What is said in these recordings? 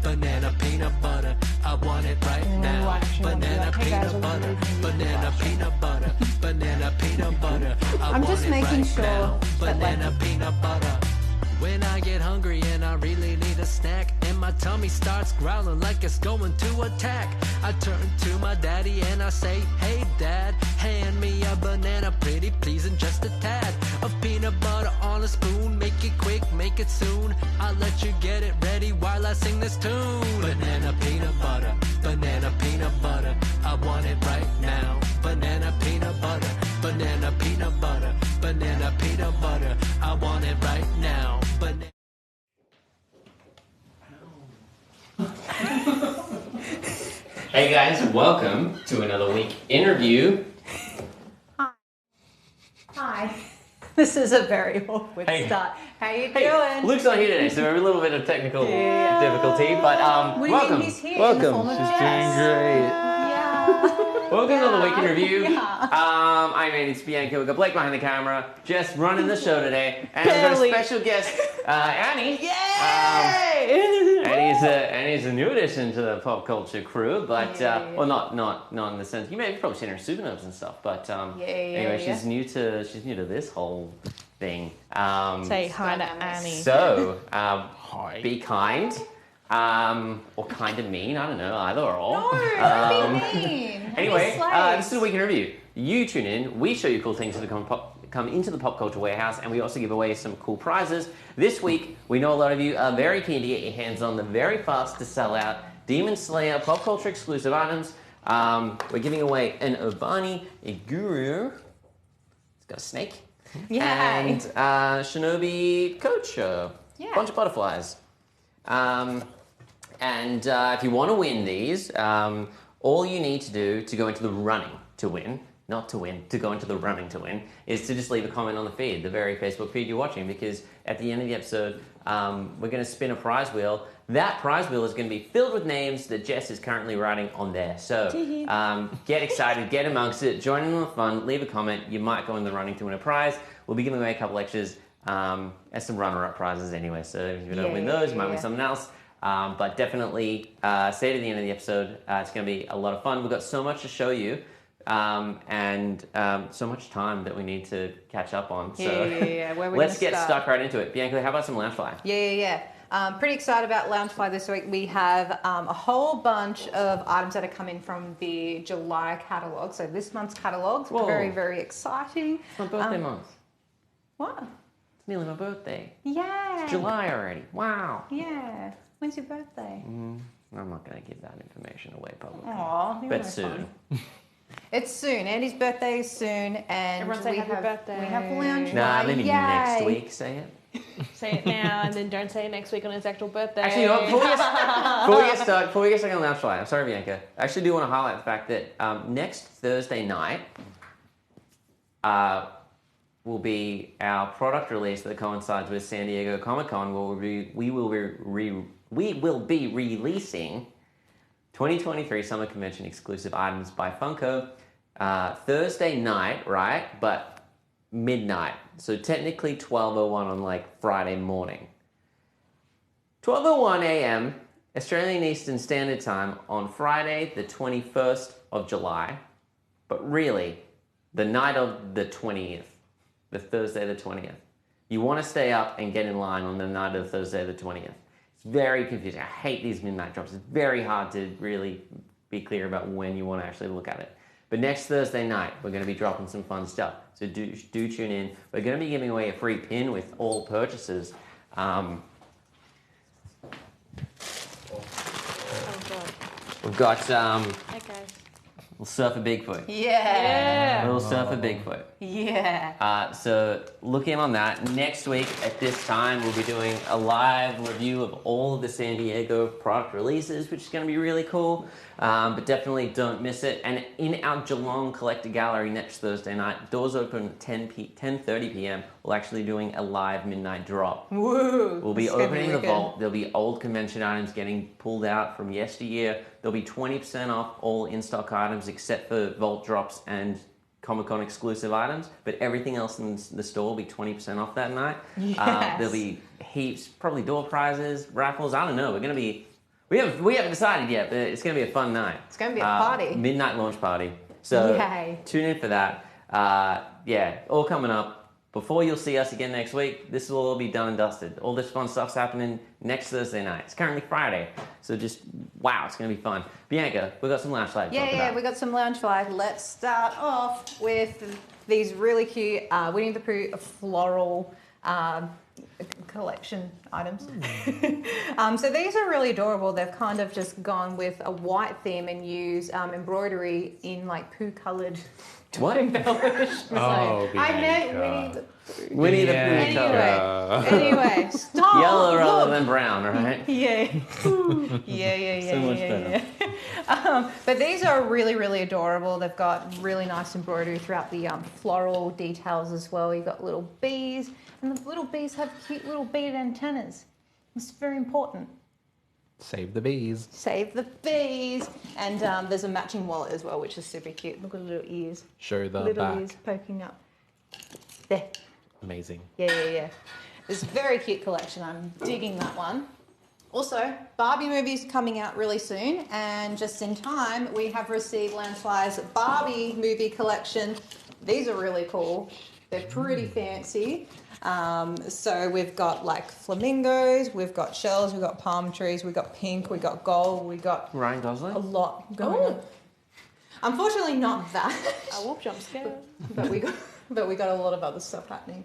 banana peanut butter. I want it right now. Banana peanut butter, banana peanut butter, banana peanut butter. I'm just making sure banana peanut butter. When I get hungry and I really need a snack, and my tummy starts growling like it's going to attack, I turn to my daddy and I say, hey dad, hand me a banana, pretty please, and just a tad of peanut butter on a spoon. Make it quick, make it soon. I'll let you get it ready while I sing this tune. Banana peanut butter, banana peanut butter. I want it right now. Banana peanut butter, banana peanut butter, banana peanut butter. I want it right now. Hey guys, welcome to another week interview. Hi. This is a very awkward start. How you doing? Luke's not here today, so we have a little bit of technical difficulty, but What do you welcome. mean he's here? Welcome. She's doing great. Yeah. Welcome to the week interview. Yeah. I'm Andy, it's Bianca. We've got Blake behind the camera, just running the show today, and we've got a special guest, Annie. Yay! Annie's a new addition to the Popcultcha crew, but well, not in the sense you may have probably seen her Supernobs and stuff, but anyway, she's new to this whole thing. Say hi to Annie. So be kind. Or kind of mean, I don't know, either or all. No, don't be mean. Anyway, this is a week in review. You tune in, we show you cool things that come into the Popcultcha warehouse, and we also give away some cool prizes. This week, we know a lot of you are very keen to get your hands on the very fast to sell out Demon Slayer Popcultcha exclusive items. We're giving away an Obani, a Guru, it's got a snake, and Shinobi Coach, a bunch of butterflies. And if you want to win these, all you need to do to go into the running to win, not to win, to go into the running to win, is to just leave a comment on the feed, the very Facebook feed you're watching, because at the end of the episode, we're going to spin a prize wheel. That prize wheel is going to be filled with names that Jess is currently writing on there. So get excited, get amongst it, join in on the fun, leave a comment. You might go in the running to win a prize. We'll be giving away a couple extras as some runner-up prizes anyway. So if you don't win those, you might win something else. But definitely stay to the end of the episode. It's going to be a lot of fun. We've got so much to show you. And so much time that we need to catch up on. So let's get stuck right into it. Bianca, how about some Loungefly? Pretty excited about Loungefly this week. We have a whole bunch of items that are coming from the July catalogue. So this month's catalogue's very, very exciting. It's my birthday month. What? It's nearly my birthday. Yeah. It's July already. Wow. Yeah. When's your birthday? I'm not going to give that information away publicly. Aww, but soon. It's soon. Andy's birthday is soon, and everyone say happy birthday. We have Loungefly. Nah, maybe next week. Say it. Say it now, and then don't say it next week on his actual birthday. Actually, you know what? Before we get stuck on Loungefly, I'm sorry, Bianca. I actually do want to highlight the fact that next Thursday night will be our product release that coincides with San Diego Comic-Con, where we will be releasing 2023 Summer Convention exclusive items by Funko Thursday night, right? But midnight. So technically 12:01 on like Friday morning. 12:01 a.m. Australian Eastern Standard Time on Friday, the 21st of July. But really, the night of the 20th. The Thursday the 20th. You want to stay up and get in line on the night of Thursday the 20th. It's very confusing. I hate these midnight drops. It's very hard to really be clear about when you want to actually look at it. But next Thursday night, we're going to be dropping some fun stuff. So do tune in. We're going to be giving away a free pin with all purchases. We've got Hey guys. Little Surfer Bigfoot. Yeah. Little Surfer Bigfoot. Yeah. So look in on that. Next week at this time, we'll be doing a live review of all of the San Diego product releases, which is going to be really cool. But definitely don't miss it. And in our Geelong Collector Gallery next Thursday night, doors open at 10:30 p.m. We're actually doing a live midnight drop. Woo! We'll be opening the vault. There'll be old convention items getting pulled out from yesteryear. There'll be 20% off all in-stock items except for vault drops and Comic-Con exclusive items, but everything else in the store will be 20% off that night. Yes. There'll be heaps, probably door prizes, raffles, I don't know. We're We haven't decided yet, but it's going to be a fun night. It's going to be a party. Midnight launch party. So Yay. tune in for that. All coming up. Before you'll see us again next week, this will all be done and dusted. All this fun stuff's happening next Thursday night. It's currently Friday, so just, wow, it's going to be fun. Bianca, we got some Loungefly to talk about. We got some Loungefly. Let's start off with these really cute Winnie the Pooh floral collection items. So these are really adorable. They've kind of just gone with a white theme and used embroidery in like Pooh-coloured What? embellishment. I meant Winnie the Pooh color. Anyway, stop. Yellow rather than brown, right? Yeah. So much better. But these are really, really adorable. They've got really nice embroidery throughout the floral details as well. You've got little bees, and the little bees have cute little beaded antennas. It's very important. Save the bees. Save the bees. And there's a matching wallet as well, which is super cute. Look at the little ears. Show the Little back. ears poking up. There. Amazing. Yeah. It's a very cute collection. I'm digging that one. Also, Barbie movie's coming out really soon, and just in time, we have received Loungefly's Barbie movie collection. These are really cool. They're pretty fancy. So we've got like flamingos, we've got shells, we've got palm trees, we've got pink, we've got gold, we've got Ryan Gosling? a lot going on. Unfortunately, not that. I will jump scare. but we got a lot of other stuff happening.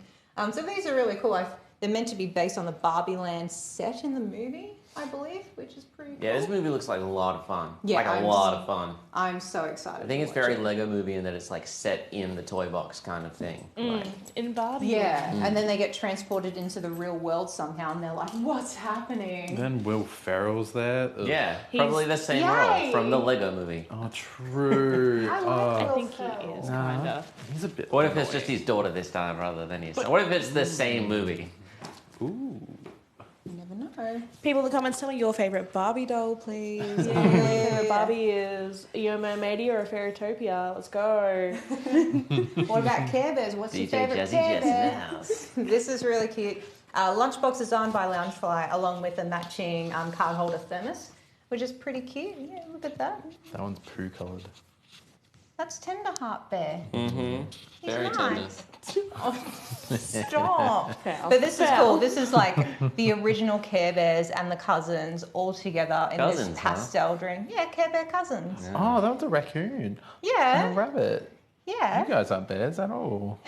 So these are really cool. They're meant to be based on the Barbie Land set in the movie, I believe, which is pretty cool. Yeah, this movie looks like a lot of fun. Yeah, like a lot of fun. I'm so excited. I think to it's watch very it. Lego movie in that it's like set in the toy box kind of thing. Like, In Barbie. Yeah, and then they get transported into the real world somehow, and they're like, "What's happening?" Then Will Ferrell's there. Ugh. yeah, He's- probably the same Yay! role from the Lego movie. Oh, true. I like I Will think Ferrell. he is, kind of. He's a bit. What if it's just his daughter this time rather than his son? What if it's the same movie? Ooh. You never know. People in the comments, tell me your favourite Barbie doll, please. Yeah. Your favourite Barbie is a Mermaidy or a Fairytopia. Let's go. What about Care Bears? What's your DJ favorite Jazzy Care Jess in the Bear? house. This is really cute. Lunchbox designed by Loungefly, along with a matching card holder thermos, which is pretty cute. Yeah, look at that. That one's poo coloured. That's Tenderheart Bear. Mm-hmm. He's Very tender. nice. Oh, stop. Foul. But this is Foul. cool. This is like the original Care Bears and the cousins all together in Cousins, this huh? pastel drink. Yeah, Care Bear cousins. Oh, that was a raccoon. And a Yeah, rabbit. yeah. You guys aren't bears at all.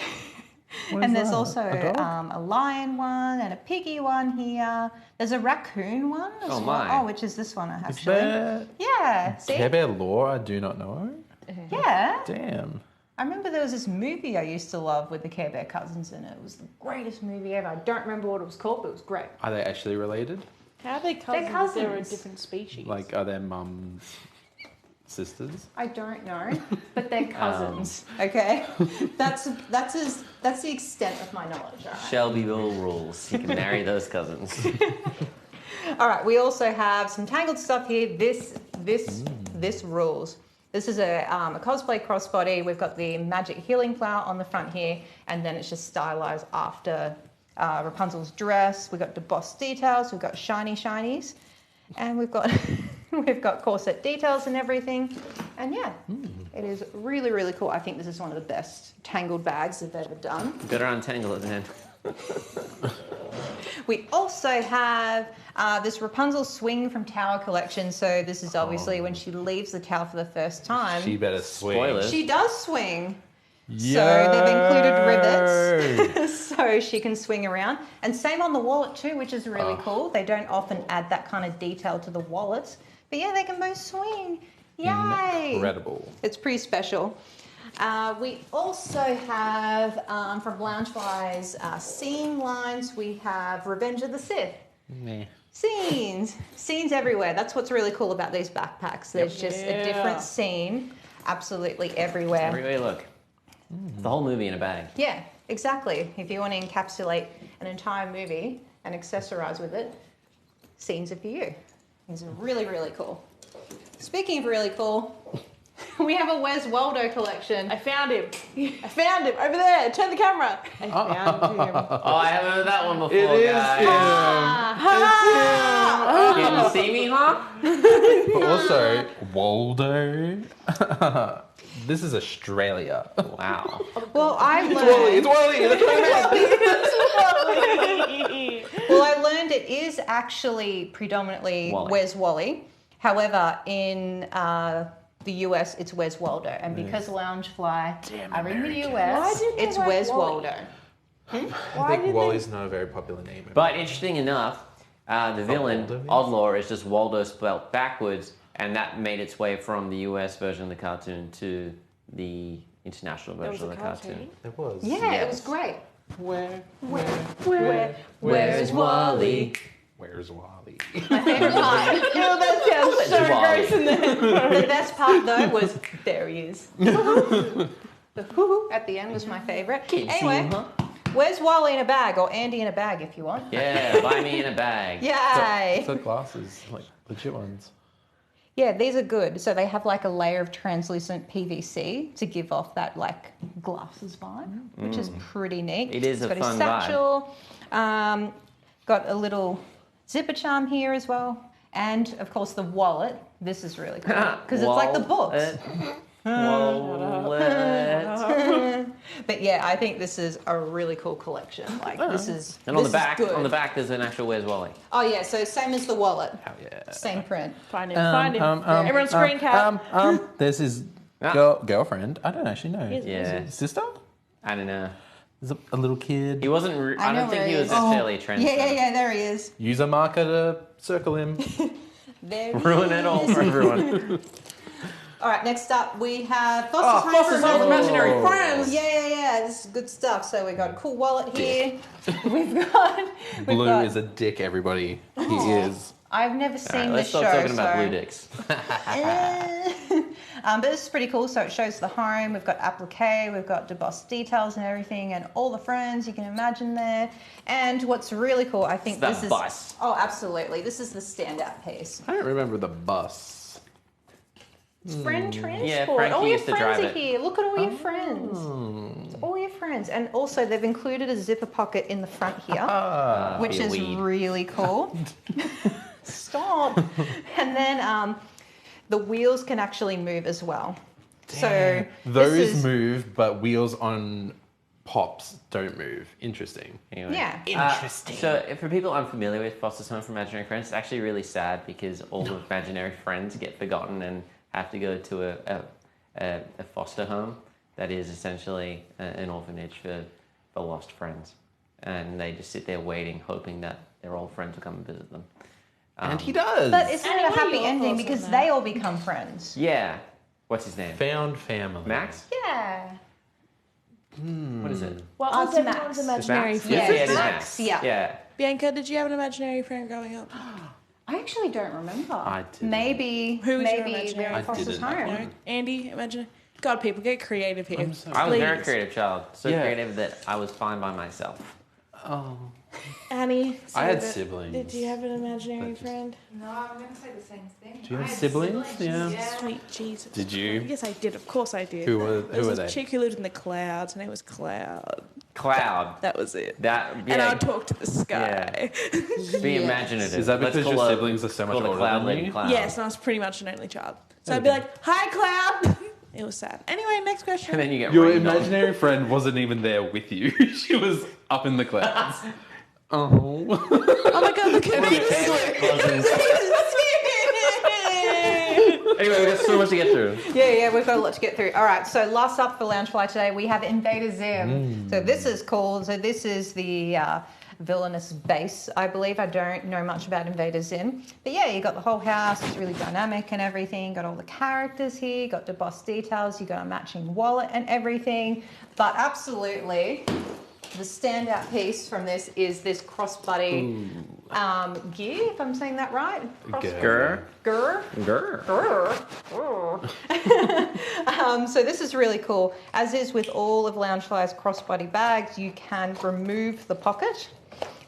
What And is there's that? also A dog? a lion one and a piggy one here. There's a raccoon one as Oh, well. my. Oh, which is this one Is actually. there Yeah, see? Care Bear lore I do not know? Yeah. Damn. I remember there was this movie I used to love with the Care Bear cousins in it. It was the greatest movie ever. I don't remember what it was called, but it was great. Are they actually related? How are they cousins? if They're a cousins. different species. Like, are their mums sisters? I don't know, but they're cousins. Okay, that's the extent of my knowledge. All right. Shelbyville rules. You can marry those cousins. All right. We also have some Tangled stuff here. This rules. This is a cosplay crossbody. We've got the magic healing flower on the front here, and then it's just stylized after Rapunzel's dress. We've got debossed details. We've got shiny shinies, and we've got we've got corset details and everything. And yeah, it is really, really cool. I think this is one of the best Tangled bags they've ever done. Better untangle it then. We also have this Rapunzel swing from Tower collection. So this is obviously when she leaves the tower for the first time. She better swing. Spoilers. She does swing. So they've included rivets so she can swing around. And same on the wallet too, which is really cool. They don't often add that kind of detail to the wallets. But yeah, they can both swing. Yay! Incredible. It's pretty special. We also have, from Loungefly's scene lines, we have Revenge of the Sith. Meh. Scenes everywhere. That's what's really cool about these backpacks. There's just a different scene absolutely everywhere. Everywhere you look. The whole movie in a bag. Yeah, exactly. If you want to encapsulate an entire movie and accessorize with it, scenes are for you. These are really, really cool. Speaking of really cool, We have a Where's Waldo collection. I found him. I found him over there. Turn the camera. I found him. Oh, I haven't heard that one before, It is guys. him. Can you see me, huh? But also, Waldo. This is Australia. Wow. Well, I learned. It's Wally. Well, I learned it is actually predominantly Wally. Where's Wally. However, in the US, it's Where's Waldo, and because Loungefly are in the Why US, didn't they it's write Where's Wally? Waldo. I think Wally's not a very popular name. But interesting enough, the villain, Waldo is? Oddlaw, is just Waldo spelled backwards, and that made its way from the US version of the cartoon to the international There was version a of the cartoon. There was. Yeah, it was Yes. great. Where's Wally? Where's Wally? My favourite part. Oh, that sounds so Wally. gross in there. The best part though was there he is. The hoo at the end was my favourite. Can't see Anyway, him, huh? Where's Wally in a bag, or Andy in a bag if you want? Yeah, buy me in a bag. Yay! So glasses, like legit ones. Yeah, these are good. So they have like a layer of translucent PVC to give off that like glasses vibe, which is pretty neat. It is It's a got fun his satchel. Got a little zipper charm here as well. And of course the wallet. This is really cool because it's like the books. Wallet. But yeah, I think this is a really cool collection. Like this is And on this the is back, good. there's an actual Where's Wally. Oh yeah, so same as the wallet. Hell yeah. Same print. Find him. Find him. Everyone screen cap. There's his Ah. girlfriend. I don't actually know. Yeah. Sister? I don't know. There's a little kid. He wasn't. I know don't think where he he was is. necessarily a trendsetter. Yeah, there he is. Use a marker to circle him. There he Ruin it all is. for everyone. All right, next up we have Foster's Foster's Home for Imaginary Imaginary Friends. Yeah, this is good stuff. So we got a cool wallet here. We've got Blue is a dick, everybody. He is. I've never seen Alright, let's this stop show. talking about so- blue dicks. But this is pretty cool. So it shows the home. We've got applique. We've got debossed details and everything, and all the friends you can imagine there. And what's really cool, I think It's that this is. bus. Oh, absolutely. This is the standout piece. I don't remember the bus. Friend transport. Yeah, Frankie all your used to friends drive are it. here. Look at all your friends. It's all your friends. And also they've included a zipper pocket in the front here, which be a is weed. really cool. Stop. And then the wheels can actually move as well. So Those this is, move, but wheels on Pops don't move. Interesting. Anyway. Yeah. Interesting. So, for people unfamiliar with Foster's Home for Imaginary Friends, it's actually really sad because all the imaginary friends get forgotten and have to go to a foster home that is essentially an orphanage for lost friends. And they just sit there waiting, hoping that their old friends will come and visit them. And he does. But isn't Annie, it a what are happy your ending thoughts on because that? they all become friends? Yeah. What's his name? Found family. Max? Yeah. What is it? What Oh, was it's everyone's Max. imaginary Max? friend? Yeah, it is Max, Max. yeah. Yeah. Bianca, did you have an imaginary friend growing up? I actually don't remember. I didn't. Maybe Who was your maybe imaginary? Mary I Foster's didn't have Home. one. No? Andy, imagine. God, people, get creative here. I'm so- I was a very Please. creative child. So Yeah. creative that I was fine by myself. Oh. Annie, I had so siblings. Did you have an imaginary But- friend? No, I'm going to say the same thing. Do you have I had siblings? Yeah. Sweet Jesus. Did you? Yes, I did. Of course, I did. Who were There was they? this chick who lived in the clouds. Her name was Cloud. Cloud. That was it. That, yeah. And I would talk to the sky. Be imaginative. Is that Let's because call your her- siblings are so much call the older cloud than lady you? Cloud. Yes, and I was pretty much an only child. So I'd Okay. be like, "Hi, Cloud." It was sad. Anyway, next question. And then you get Your rained on. imaginary friend wasn't even there with you. She was up in the clouds. Oh. Oh my God, look at me. Cousins. Anyway, we got so much to get through. Yeah, we've got a lot to get through. All right, so last up for Loungefly today, we have Invader Zim. So this is cool. So this is the villainous base, I believe. I don't know much about Invader Zim. But yeah, you got the whole house. It's really dynamic and everything. Got all the characters here. Got debossed details. You got a matching wallet and everything. But absolutely, the standout piece from this is this crossbody gear, if I'm saying that right. Grr. Grr. Grr. So this is really cool. As is with all of Loungefly's crossbody bags, you can remove the pocket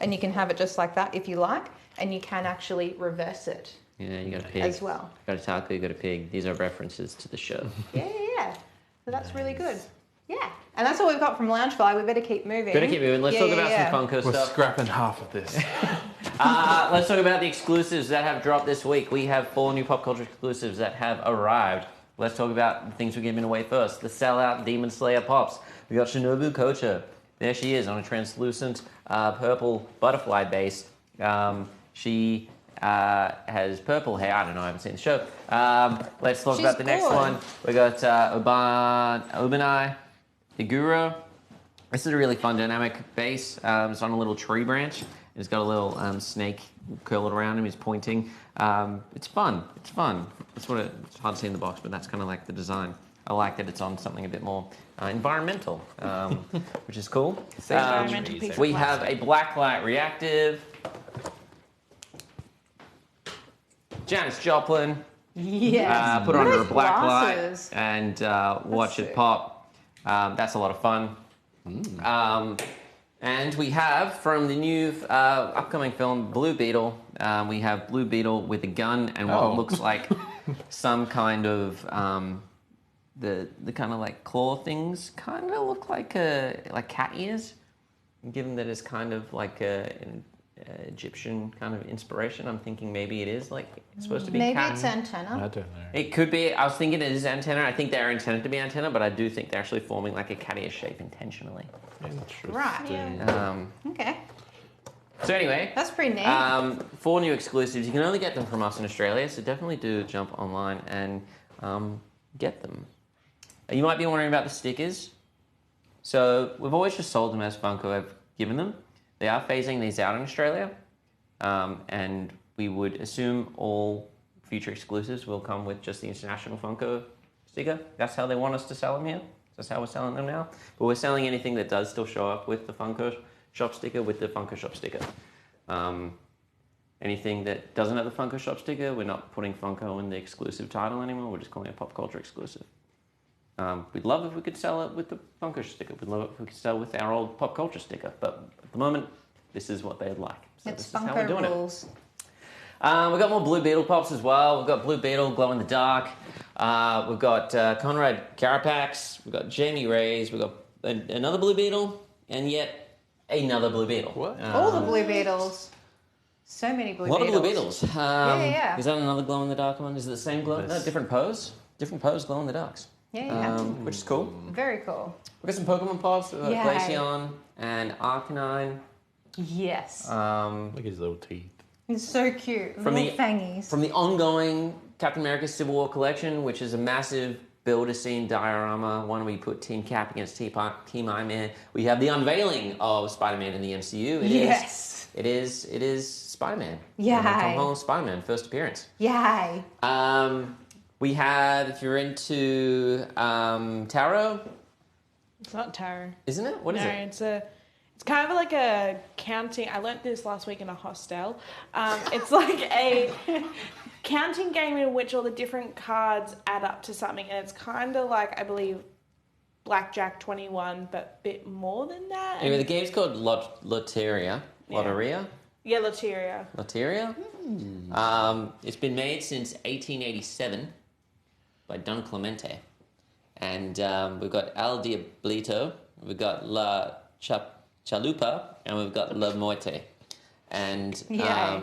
and you can have it just like that if you like, and you can actually reverse it. Yeah, you got a pig. as well. You got a taco, you got a pig. These are references to the show. Yeah. So that's really good. Yeah. And that's all we've got from Loungefly. We better keep moving. Let's talk about some Funko We're stuff. scrapping half of this. Let's talk about the exclusives that have dropped this week. We have 4 new Popcultcha exclusives that have arrived. Let's talk about the things we're giving away first. The Sellout Demon Slayer Pops. We got Shinobu Kocha. There she is on a translucent purple butterfly base. She has purple hair. I don't know. I haven't seen the show. Let's talk about the next one. We got Ubanai Iguro. This is a really fun dynamic base. It's on a little tree branch. It's got a little snake curled around him. He's pointing. It's fun. It's fun. It's hard to see in the box, but that's kind of like the design. I like that it's on something a bit more environmental, which is cool. Environmental piece of We have plastic. a blacklight reactive. Janis Joplin. Yes. Put it What are under a those black glasses? light and watch it sick. pop. That's a lot of fun. And we have from the new upcoming film Blue Beetle. We have Blue Beetle with a gun and what looks like some kind of the kind of like claw things. Kind of look like cat ears. Given that it's kind of like an Egyptian kind of inspiration, I'm thinking maybe it is like supposed to be Maybe cat. it's antenna. I don't know. It could be. I was thinking it is antenna. I think they're intended to be antenna, but I do think they're actually forming like a cat-ear shape intentionally. Right. Yeah. Okay. So anyway, That's pretty neat. 4 new exclusives. You can only get them from us in Australia, so definitely do jump online and get them. You might be wondering about the stickers. So we've always just sold them as Funko have given them. They are phasing these out in Australia, and we would assume all future exclusives will come with just the international Funko sticker. That's how they want us to sell them here. That's how we're selling them now. But we're selling anything that does still show up with the Funko Shop sticker with the Funko Shop sticker. Anything that doesn't have the Funko Shop sticker, we're not putting Funko in the exclusive title anymore. We're just calling it Popcultcha exclusive. We'd love if we could sell it with the Funko sticker. We'd love if we could sell with our old Popcultcha sticker. But at the moment, this is what they'd like. So It's this is how we're doing Funko rules. We've got more Blue Beetle pops as well. We've got Blue Beetle, Glow in the Dark. We've got Conrad Carapax. We've got Jamie Rays. We've got another Blue Beetle. And yet another Blue Beetle. What? All the Blue Beetles. So many Blue A lot Beetles. of Blue Beetles. Yeah. Is that another Glow in the Dark one? Is it the same glow? No, different pose. Different pose, Glow in the Darks. Yeah. Which is cool. Very cool. We've got some Pokemon pops. We've got Yay. Glaceon and Arcanine. Yes. Look at his little teeth. He's so cute. From Little the- fangies. From the ongoing Captain America Civil War collection, which is a massive build-a-scene diorama, one where we put Team Cap against Team Iron Man. We have the unveiling of Spider-Man in the MCU. Yes. It is Spider-Man. Yay. Tom Holland's Spider-Man, first appearance. Yay. We have, if you're into tarot, It's not tarot. isn't it? What is No, it? it's kind of like a counting. I learnt this last week in a hostel. It's like a counting game in which all the different cards add up to something, and it's kind of like, I believe, Blackjack 21, but a bit more than that. Anyway, the game's called Loteria. Loteria? Yeah, Loteria. Loteria? It's been made since 1887 by Don Clemente. And we've got El Diablito, we've got La Chalupa, and we've got La Muerte. And Yay.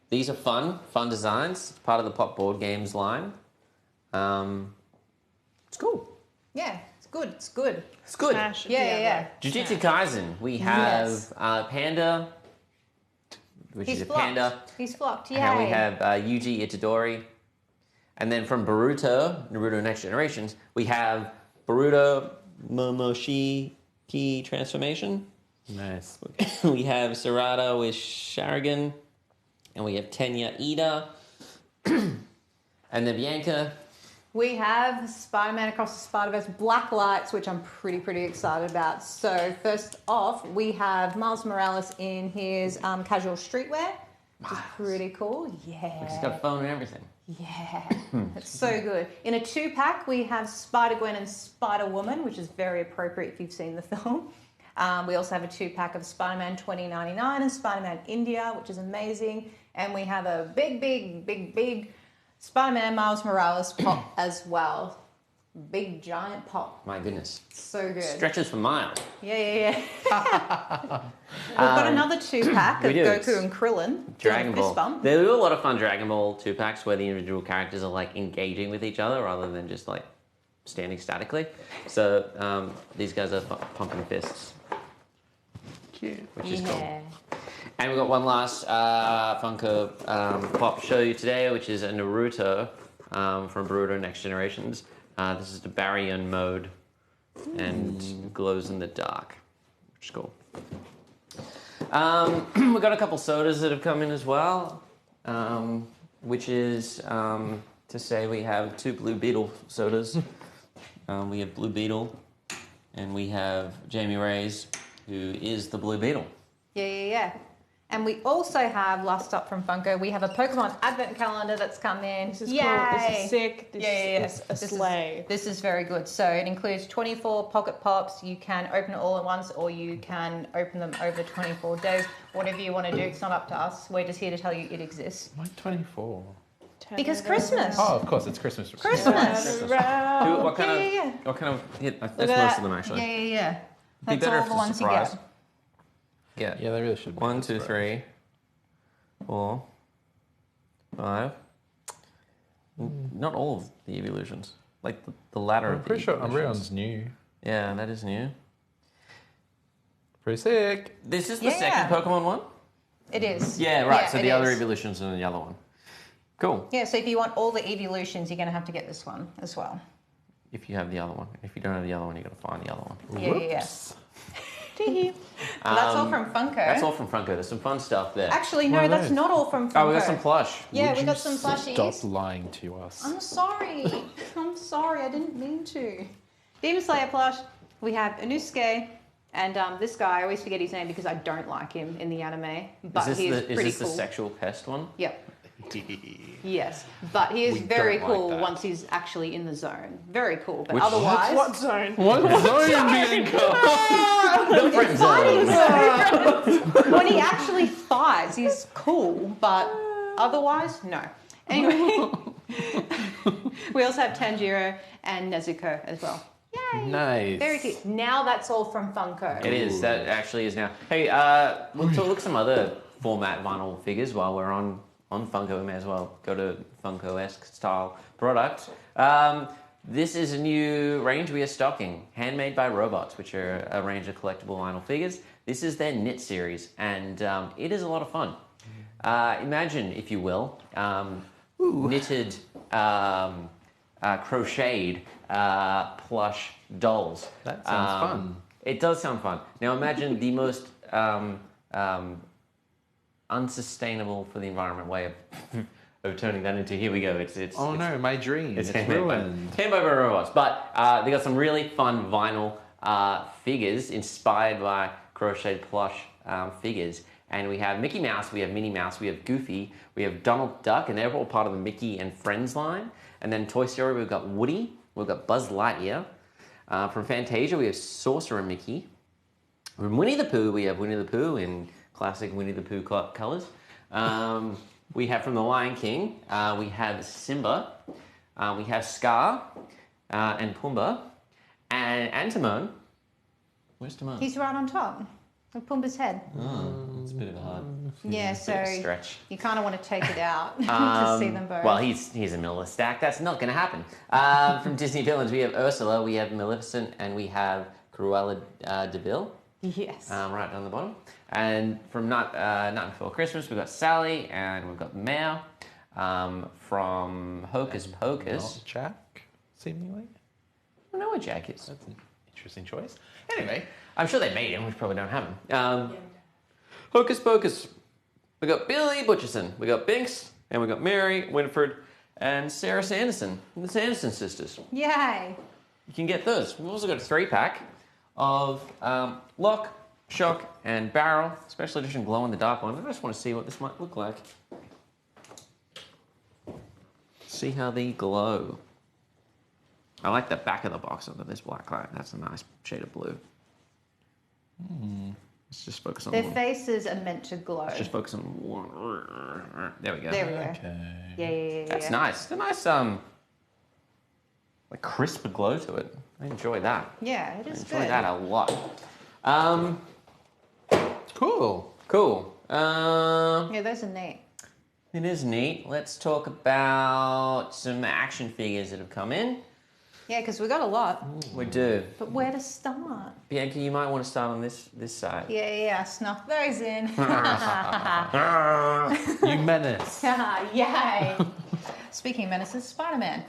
these are fun designs, part of the Pop Board Games line. It's cool. Yeah. It's good. It's good. It's good. Smash. Yeah. Jujutsu Kaisen, we have Yes. Panda, which He's is a flopped. panda. He's flopped. Yay. And we have Yuji Itadori. And then from Naruto Next Generations, we have Boruto Momoshiki Transformation. Nice. We have Sarada with Sharingan. And we have Tenya Ida. And then Bianca. We have Spider-Man Across the Spider-Verse Black Lights, which I'm pretty excited about. So first off, we have Miles Morales in his casual streetwear, which is pretty cool. Yeah. He's got a phone and everything. Yeah, it's so good. In a 2-pack, we have Spider-Gwen and Spider-Woman, which is very appropriate if you've seen the film. We also have a 2-pack of Spider-Man 2099 and Spider-Man India, which is amazing. And we have a big Spider-Man Miles Morales pop as well. Big giant pop. My goodness. So good. Stretches for miles. Yeah. We've got another 2-pack of we do. Goku and Krillin. Dragon Fist Ball. bump. They do a lot of fun Dragon Ball 2-packs where the individual characters are like engaging with each other rather than just like standing statically. So these guys are pumping fists. Cute. Which is cool. And we've got one last Funko pop show you today, which is a Naruto from Boruto Next Generations. This is the Baryon mode and glows in the dark, which is cool. We've got a couple sodas that have come in as well, which is to say we have 2 Blue Beetle sodas. We have Blue Beetle, and we have Jamie Ray's, who is the Blue Beetle. Yeah. And we also have, last up from Funko, we have a Pokemon Advent Calendar that's come in. This is cool. This is sick. This is a sleigh. This is very good. So it includes 24 pocket pops. You can open it all at once, or you can open them over 24 days. Whatever you want to do, it's not up to us. We're just here to tell you it exists. Why 24? Because Christmas. Oh, of course, it's Christmas. Christmas. What kind of? Yeah. What kind of? Yeah, that's Look at most that. of them actually. Yeah. Be That's better all if the it's a ones you surprise. get. Yeah. Yeah, they really should be. 1, 2, 3, 4, 5. Not all of the evolutions. Like the latter I'm of the pretty sure evolutions. Umbreon's new. Yeah, that is new. Pretty sick. This is the Yeah. second Pokemon one? It is. Yeah, right. So it the other is. evolutions and the other one. Cool. Yeah, so if you want all the evolutions, you're going to have to get this one as well. If you have the other one. If you don't have the other one, you've got to find the other one. Yeah. Well, that's all from Funko. That's all from Funko. There's some fun stuff there. Actually, What no, are that's those? not all from Funko. Oh, we got some plush. Yeah, Would we you got some plushies. Stop lying to us. I'm sorry. I'm sorry. I didn't mean to. Demon Slayer plush. We have Inosuke and this guy. I always forget his name because I don't like him in the anime. But Is he's this pretty the cool. sexual pest one? Yep. Yes, but he is We very don't like cool that. once he's actually in the zone. Very cool. But Which- otherwise, What zone? What zone, Bianca? The friend zone. when he actually fights, he's cool. But otherwise, no. Anyway, we also have Tanjiro and Nezuko as well. Yay! Nice. Very cute. Now that's all from Funko. It is. That actually is now. Hey, we'll look some other format vinyl figures while we're on Funko. We may as well go to Funko-esque style product. This is a new range we are stocking, Handmade by Robots, which are a range of collectible vinyl figures. This is their knit series, and it is a lot of fun. Imagine, if you will, knitted, crocheted plush dolls. That sounds fun. It does sound fun. Now imagine the most unsustainable for the environment way of turning that into, here we go. It's Oh no, my dream. It's handmade ruined. by robots. But they got some really fun vinyl figures inspired by crocheted plush figures. And we have Mickey Mouse, we have Minnie Mouse, we have Goofy, we have Donald Duck, and they're all part of the Mickey and Friends line. And then Toy Story, we've got Woody, we've got Buzz Lightyear. From Fantasia, we have Sorcerer Mickey. From Winnie the Pooh, we have Winnie the Pooh in classic Winnie the Pooh colors. We have from The Lion King, we have Simba, we have Scar and Pumbaa, and Timon. Where's Timon? He's right on top of Pumbaa's head. Oh, it's a bit of a hard Yeah, bit so of a stretch. you kind of want to take it out to see them both. Well, he's in the middle of the stack. That's not going to happen. From Disney villains, we have Ursula, we have Maleficent, and we have Cruella de Vil. yes. Right down the bottom. And from Night Before Christmas, we've got Sally and we've got Mare. From Hocus Pocus. Not Jack, seemingly. I don't know what Jack is. That's an interesting choice. Anyway, I'm sure they made him, we probably don't have him. Hocus Pocus. We got Billy Butcherson, we got Binks, and we got Mary, Winifred, and Sarah Sanderson, the Sanderson sisters. Yay. You can get those. We've also got a 3-pack of Lock, Shock, and Barrel, special edition glow-in-the-dark one. I just want to see what this might look like. See how they glow. I like the back of the box under this black light. That's a nice shade of blue. Let's just focus on Their one. faces are meant to glow. Let's just focus on one. There we go. There we go. Okay. Yeah. That's nice. It's a nice like crisp glow to it. I enjoy that. Yeah, it is I good. enjoy that a lot. Cool. Cool. Yeah, those are neat. It is neat. Let's talk about some action figures that have come in. Yeah, because we got a lot. We do. But where to start? Bianca, you might want to start on this side. Yeah, snuff those in. You menace. Yay! Speaking of menaces, Spider-Man.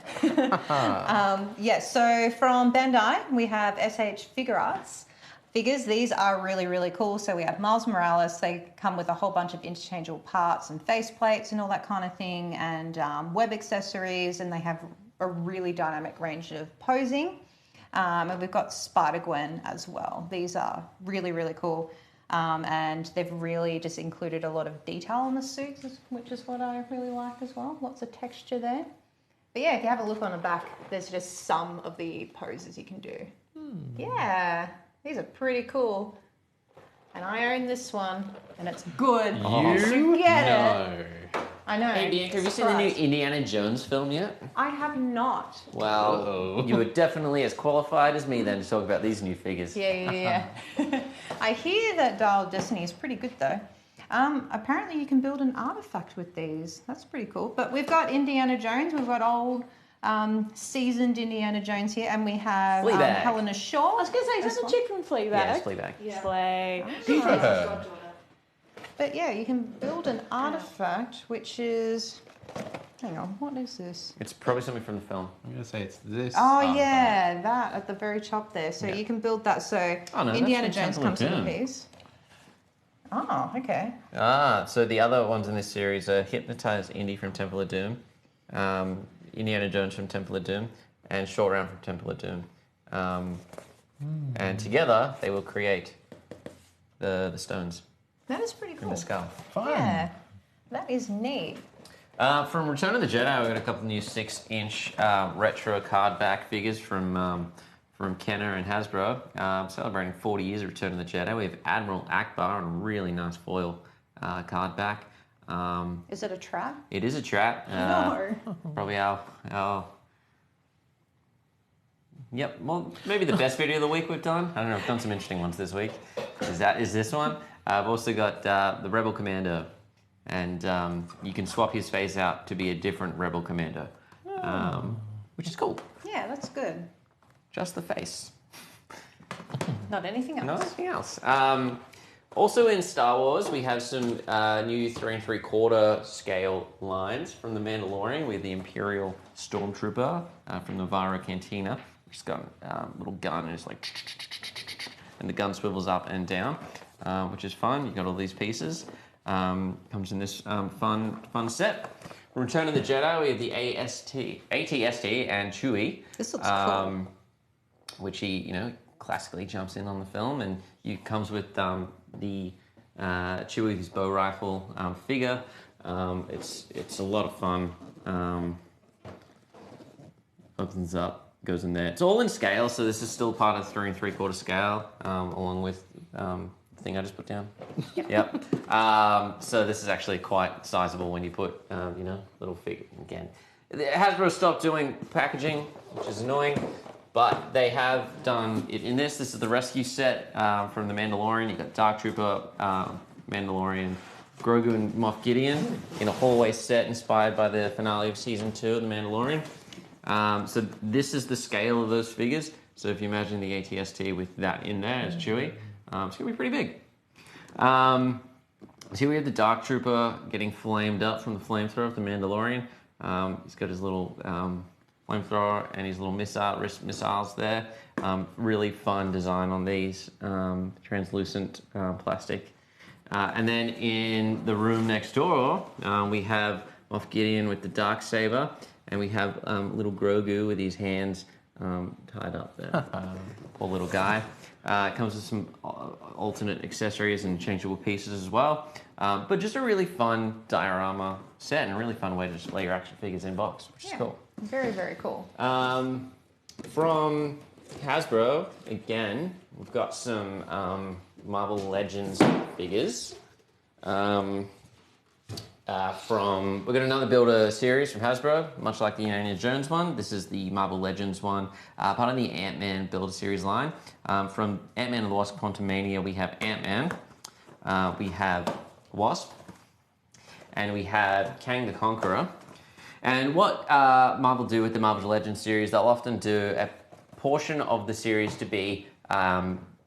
So from Bandai, we have SH Figure Arts figures. These are really, really cool. So we have Miles Morales. They come with a whole bunch of interchangeable parts and face plates and all that kind of thing, and web accessories, and they have a really dynamic range of posing. And we've got Spider-Gwen as well. These are really, really cool. And they've really just included a lot of detail on the suits, which is what I really like as well. Lots of texture there. But yeah, if you have a look on the back, there's just some of the poses you can do. Yeah, these are pretty cool. And I own this one, and it's good. You Get it. know. I know. Hey, Bianca, have you seen the new Indiana Jones film yet? I have not. Well, Uh-oh. you were definitely as qualified as me then to talk about these new figures. Yeah. I hear that Dial of Destiny is pretty good though. Apparently you can build an artifact with these. That's pretty cool. But we've got Indiana Jones. We've got old, seasoned Indiana Jones here, and we have Fleabag. Helena Shaw. I was going to say, is that the chick from Fleabag? Yeah, it's Fleabag. Yeah. Slay. Yeah. But yeah, you can build an artifact, which is... Hang on, what is this? It's probably something from the film. I'm going to say it's this. Oh artifact. yeah, that at the very top there. So Yeah. you can build that. So Oh, no, that's Indiana from Jones Temple comes of in a Doom. piece. Oh, okay. So the other ones in this series are Hypnotized Indy from Temple of Doom, Indiana Jones from Temple of Doom, and Short Round from Temple of Doom. And together they will create the stones That is pretty in cool. the skull. Fun. Yeah, that is neat. From Return of the Jedi, we've got a couple new 6-inch retro card back figures from Kenner and Hasbro, celebrating 40 years of Return of the Jedi. We have Admiral Akbar on a really nice foil card back. Is it a trap? It is a trap. No. Probably our Yep, well, maybe the best video of the week we've done. I don't know, I've done some interesting ones this week. Is this one. I've also got the Rebel Commando, and you can swap his face out to be a different Rebel Commando, which is cool. Yeah, that's good. Just the face. Not anything else. Nothing else. Also in Star Wars, we have some new 3 3/4 scale lines from The Mandalorian with the Imperial Stormtrooper from the Vara Cantina. Just got a little gun and it's like, and the gun swivels up and down, which is fun. You've got all these pieces. Comes in this fun set. From Return of the Jedi, we have the ATST and Chewie. This looks cool. Which he, classically jumps in on the film, and it comes with the Chewie with his bow rifle figure. It's a lot of fun. Opens up, goes in there. It's all in scale, so this is still part of 3 3/4 scale, along with the thing I just put down. Yep. So this is actually quite sizable when you put, little figure again. Hasbro stopped doing packaging, which is annoying. But they have done it in this. This is the rescue set from The Mandalorian. You've got Dark Trooper, Mandalorian, Grogu, and Moff Gideon in a hallway set inspired by the finale of Season 2 of The Mandalorian. So this is the scale of those figures. So if you imagine the ATST with that in there as Chewie, it's going to be pretty big. So here we have the Dark Trooper getting flamed up from the flamethrower of The Mandalorian. He's got his little... flamethrower and his little missiles there. Really fun design on these, translucent plastic. And then in the room next door, we have Moff Gideon with the Darksaber, and we have little Grogu with his hands tied up there. Poor little guy. It comes with some alternate accessories and changeable pieces as well. But just a really fun diorama set and a really fun way to display your action figures in box, which is cool. Very, very cool. From Hasbro, again, we've got some Marvel Legends figures. We've got another Builder series from Hasbro, much like the Indiana Jones one. This is the Marvel Legends one, part of the Ant-Man Builder series line. From Ant-Man and the Wasp: Quantumania, we have Ant-Man, we have Wasp, and we have Kang the Conqueror. And what Marvel do with the Marvel Legends series, they'll often do a portion of the series to be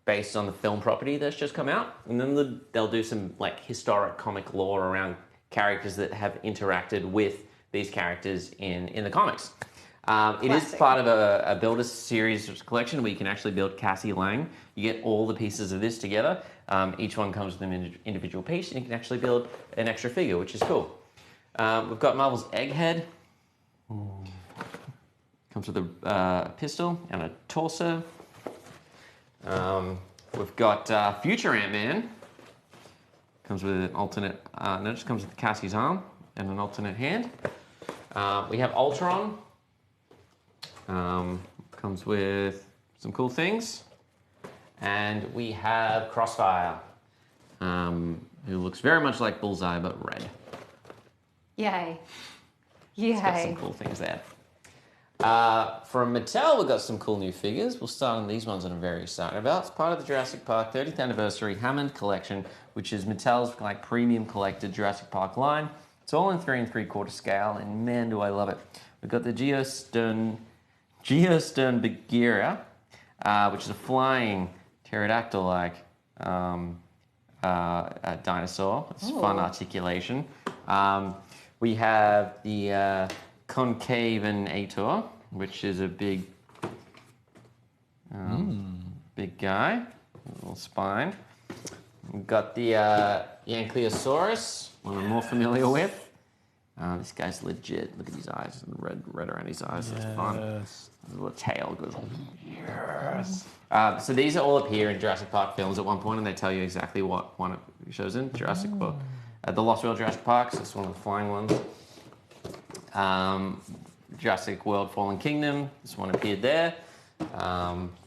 based on the film property that's just come out, and then they'll do some like historic comic lore around characters that have interacted with these characters in the comics. It is part of a Builder series collection where you can actually build Cassie Lang. You get all the pieces of this together. Each one comes with an individual piece, and you can actually build an extra figure, which is cool. We've got Marvel's Egghead. Comes with a pistol and a torso. We've got Future Ant-Man. Comes with an alternate, no, just comes with Cassie's arm and an alternate hand. We have Ultron. Comes with some cool things. And we have Crossfire, who looks very much like Bullseye, but red. Yay. It's got some cool things there. From Mattel, we've got some cool new figures. We'll start on these ones that I'm very excited about. It's part of the Jurassic Park 30th Anniversary Hammond Collection, which is Mattel's like premium collected Jurassic Park line. It's all in 3 3/4 scale, and man, do I love it. We've got the Geostern Bagheera, which is a flying pterodactyl-like dinosaur. It's fun articulation. We have the Concavenator, which is a big guy, a little spine. We've got the Ankylosaurus, one I'm more familiar with. This guy's legit. Look at his eyes, red around his eyes. It's fun. His little tail goes. Yes. So these all appear in Jurassic Park films at one point, and they tell you exactly what one it shows in Jurassic Park. The Lost World Jurassic Park, so it's one of the flying ones. Jurassic World Fallen Kingdom, this one appeared there.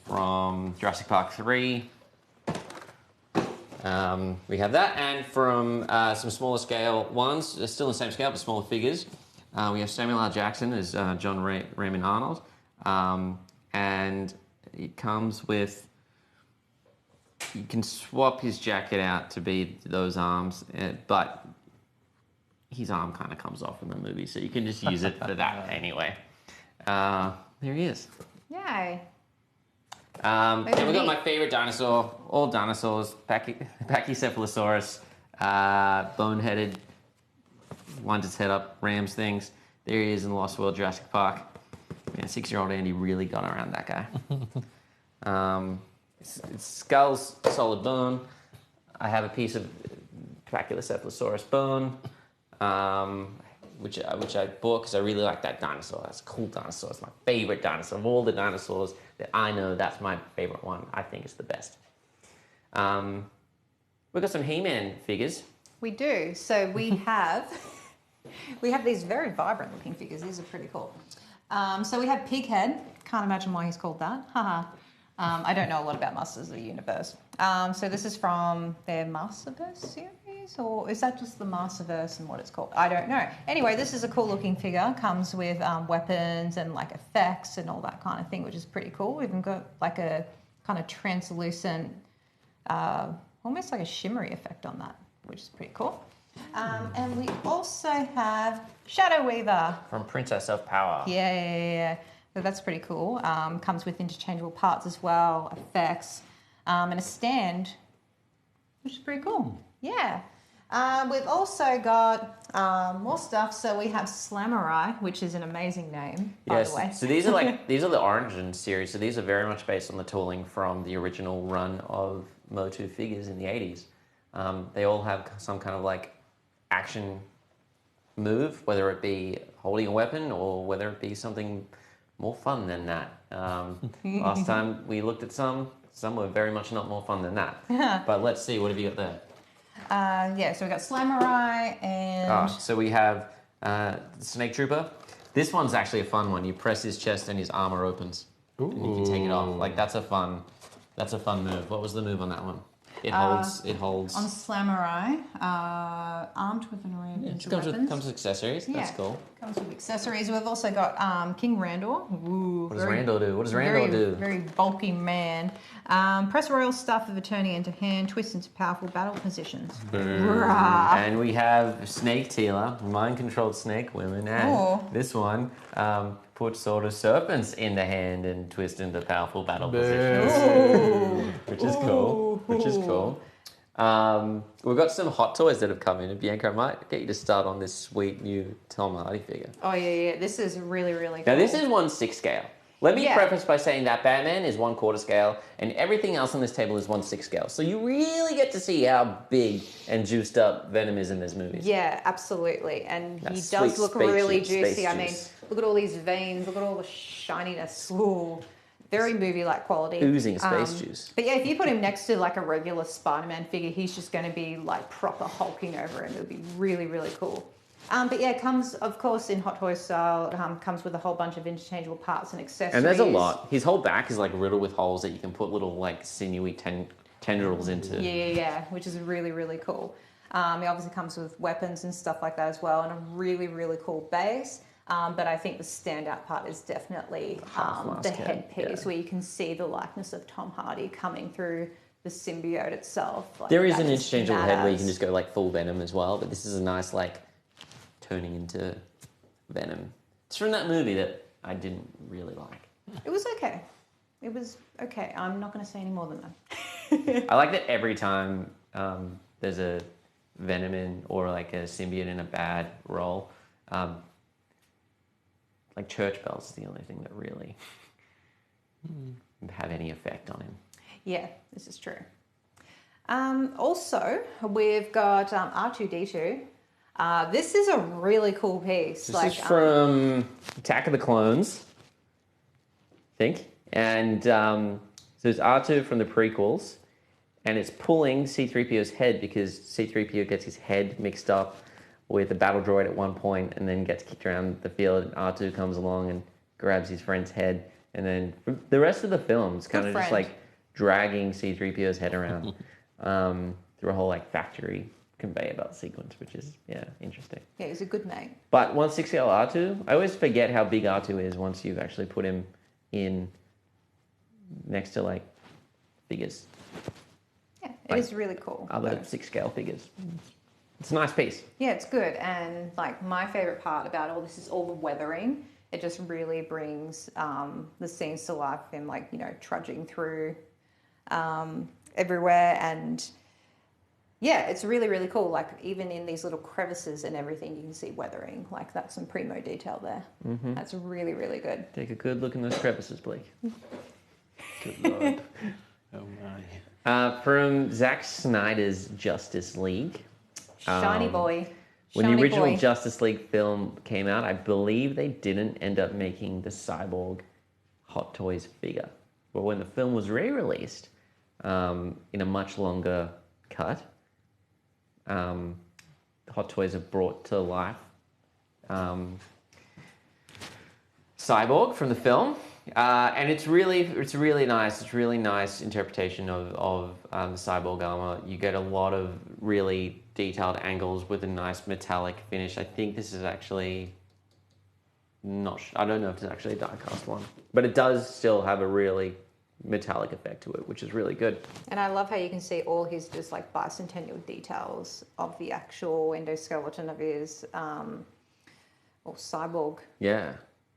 From Jurassic Park 3, we have that. And from some smaller scale ones, they're still in the same scale, but smaller figures. We have Samuel L. Jackson as John Raymond Arnold. And it comes with, you can swap his jacket out to be those arms, but his arm kind of comes off in the movie, so you can just use it for that anyway. There he is. Yay. And we've got my favorite dinosaur, all dinosaurs, Pachycephalosaurus, bone-headed, winds its head up, rams things. There he is in Lost World Jurassic Park. Man, 6-year-old Andy really got around that guy. Its skull's solid bone. I have a piece of Pachycephalosaurus bone. Which I bought because I really like that dinosaur. That's a cool dinosaur. It's my favorite dinosaur. Of all the dinosaurs that I know, that's my favorite one. I think it's the best. We've got some He-Man figures. We do. So we have these very vibrant looking figures. These are pretty cool. So we have Pighead. Can't imagine why he's called that. Haha. I don't know a lot about Masters of the Universe. So this is from their Masterverse series, or is that just the Masterverse and what it's called? I don't know. Anyway, this is a cool looking figure. Comes with weapons and like effects and all that kind of thing, which is pretty cool. We've even got like a kind of translucent, almost like a shimmery effect on that, which is pretty cool. And we also have Shadow Weaver. From Princess of Power. Yeah. So that's pretty cool. Comes with interchangeable parts as well, effects, and a stand, which is pretty cool. Yeah. We've also got more stuff. So we have Slamurai, which is an amazing name, by the way. So these are the Origin series. So these are very much based on the tooling from the original run of Motu figures in the 80s. They all have some kind of like action move, whether it be holding a weapon or whether it be something more fun than that. Last time we looked at some were very much not more fun than that. But let's see, what have you got there? So we got Slamurai and... So we have the Snake Trooper. This one's actually a fun one. You press his chest and his armor opens. Ooh. And you can take it off. Like that's a fun move. What was the move on that one? It holds. On Slamurai, armed with an array of It weapons. comes with accessories. That's cool. Comes with accessories. We've also got King Randor. Ooh, What does Randor do? What does Randor do? Very bulky man. Press Royal Staff of Attorney into hand, twist into powerful battle positions. Rah. And we have Snake Tealer, mind-controlled snake women, and this one puts sort of serpents in the hand and twist into powerful battle positions. Which is cool. Which is cool. We've got some hot toys that have come in, and Bianca, I might get you to start on this sweet new Tom Hardy figure. Oh, yeah. This is really, really cool. Now, this is 1/6 scale. Let me preface by saying that Batman is 1/4 scale, and everything else on this table is 1/6 scale. So you really get to see how big and juiced up Venom is in these movies. Yeah, absolutely. And he That's does sweet look space really juice, juicy. space I mean, juice. look at all these veins. Look at all the shininess. Ooh, very movie-like quality. Oozing space juice. But yeah, if you put him next to like a regular Spider-Man figure, he's just going to be like proper hulking over him. It'll be really, really cool. But yeah, it comes, of course, in Hot Toy style. Comes with a whole bunch of interchangeable parts and accessories. And there's a lot. His whole back is like riddled with holes that you can put little like sinewy tendrils into. Yeah, which is really, really cool. It obviously comes with weapons and stuff like that as well, and a really, really cool base. But I think the standout part is definitely the headpiece, where you can see the likeness of Tom Hardy coming through the symbiote itself. Like, There is an that's interchangeable head where you can badass. just go like full Venom as well, but this is a nice like turning into Venom. It's from that movie that I didn't really like. It was okay. It was okay. I'm not going to say any more than that. I like that every time there's a Venom in or like a symbiote in a bad role, like church bells is the only thing that really have any effect on him. Yeah, this is true. Also, we've got R2-D2. This is a really cool piece. This is from Attack of the Clones, I think. And so it's R2 from the prequels, and it's pulling C-3PO's head because C-3PO gets his head mixed up with a battle droid at one point and then gets kicked around the field, and R2 comes along and grabs his friend's head. And then for the rest of the film, it's kind of just like dragging C-3PO's head around through a whole like factory conveyor belt sequence, which is, interesting. Yeah, he's a good mate. But 1/6 scale R2, I always forget how big R2 is once you've actually put him in next to like figures. Yeah, it is really cool. Other 6 scale figures. It's a nice piece. Yeah, it's good. And like my favorite part about all this is all the weathering. It just really brings the scenes to life. Him like, trudging through everywhere, and yeah, it's really, really cool. Like even in these little crevices and everything, you can see weathering. Like that's some primo detail there. Mm-hmm. That's really, really good. Take a good look in those crevices, Blake. Good lord. Oh my. From Zack Snyder's Justice League. Shiny boy. When Shiny the original boy. Justice League film came out, I believe they didn't end up making the Cyborg Hot Toys figure. But when the film was re-released in a much longer cut, Hot Toys have brought to life Cyborg from the film. And it's really nice. It's really nice interpretation of the Cyborg armor. You get a lot of really detailed angles with a nice metallic finish. I think this is actually I don't know if it's actually a die-cast one, but it does still have a really metallic effect to it, which is really good. And I love how you can see all his just like bicentennial details of the actual endoskeleton of his cyborg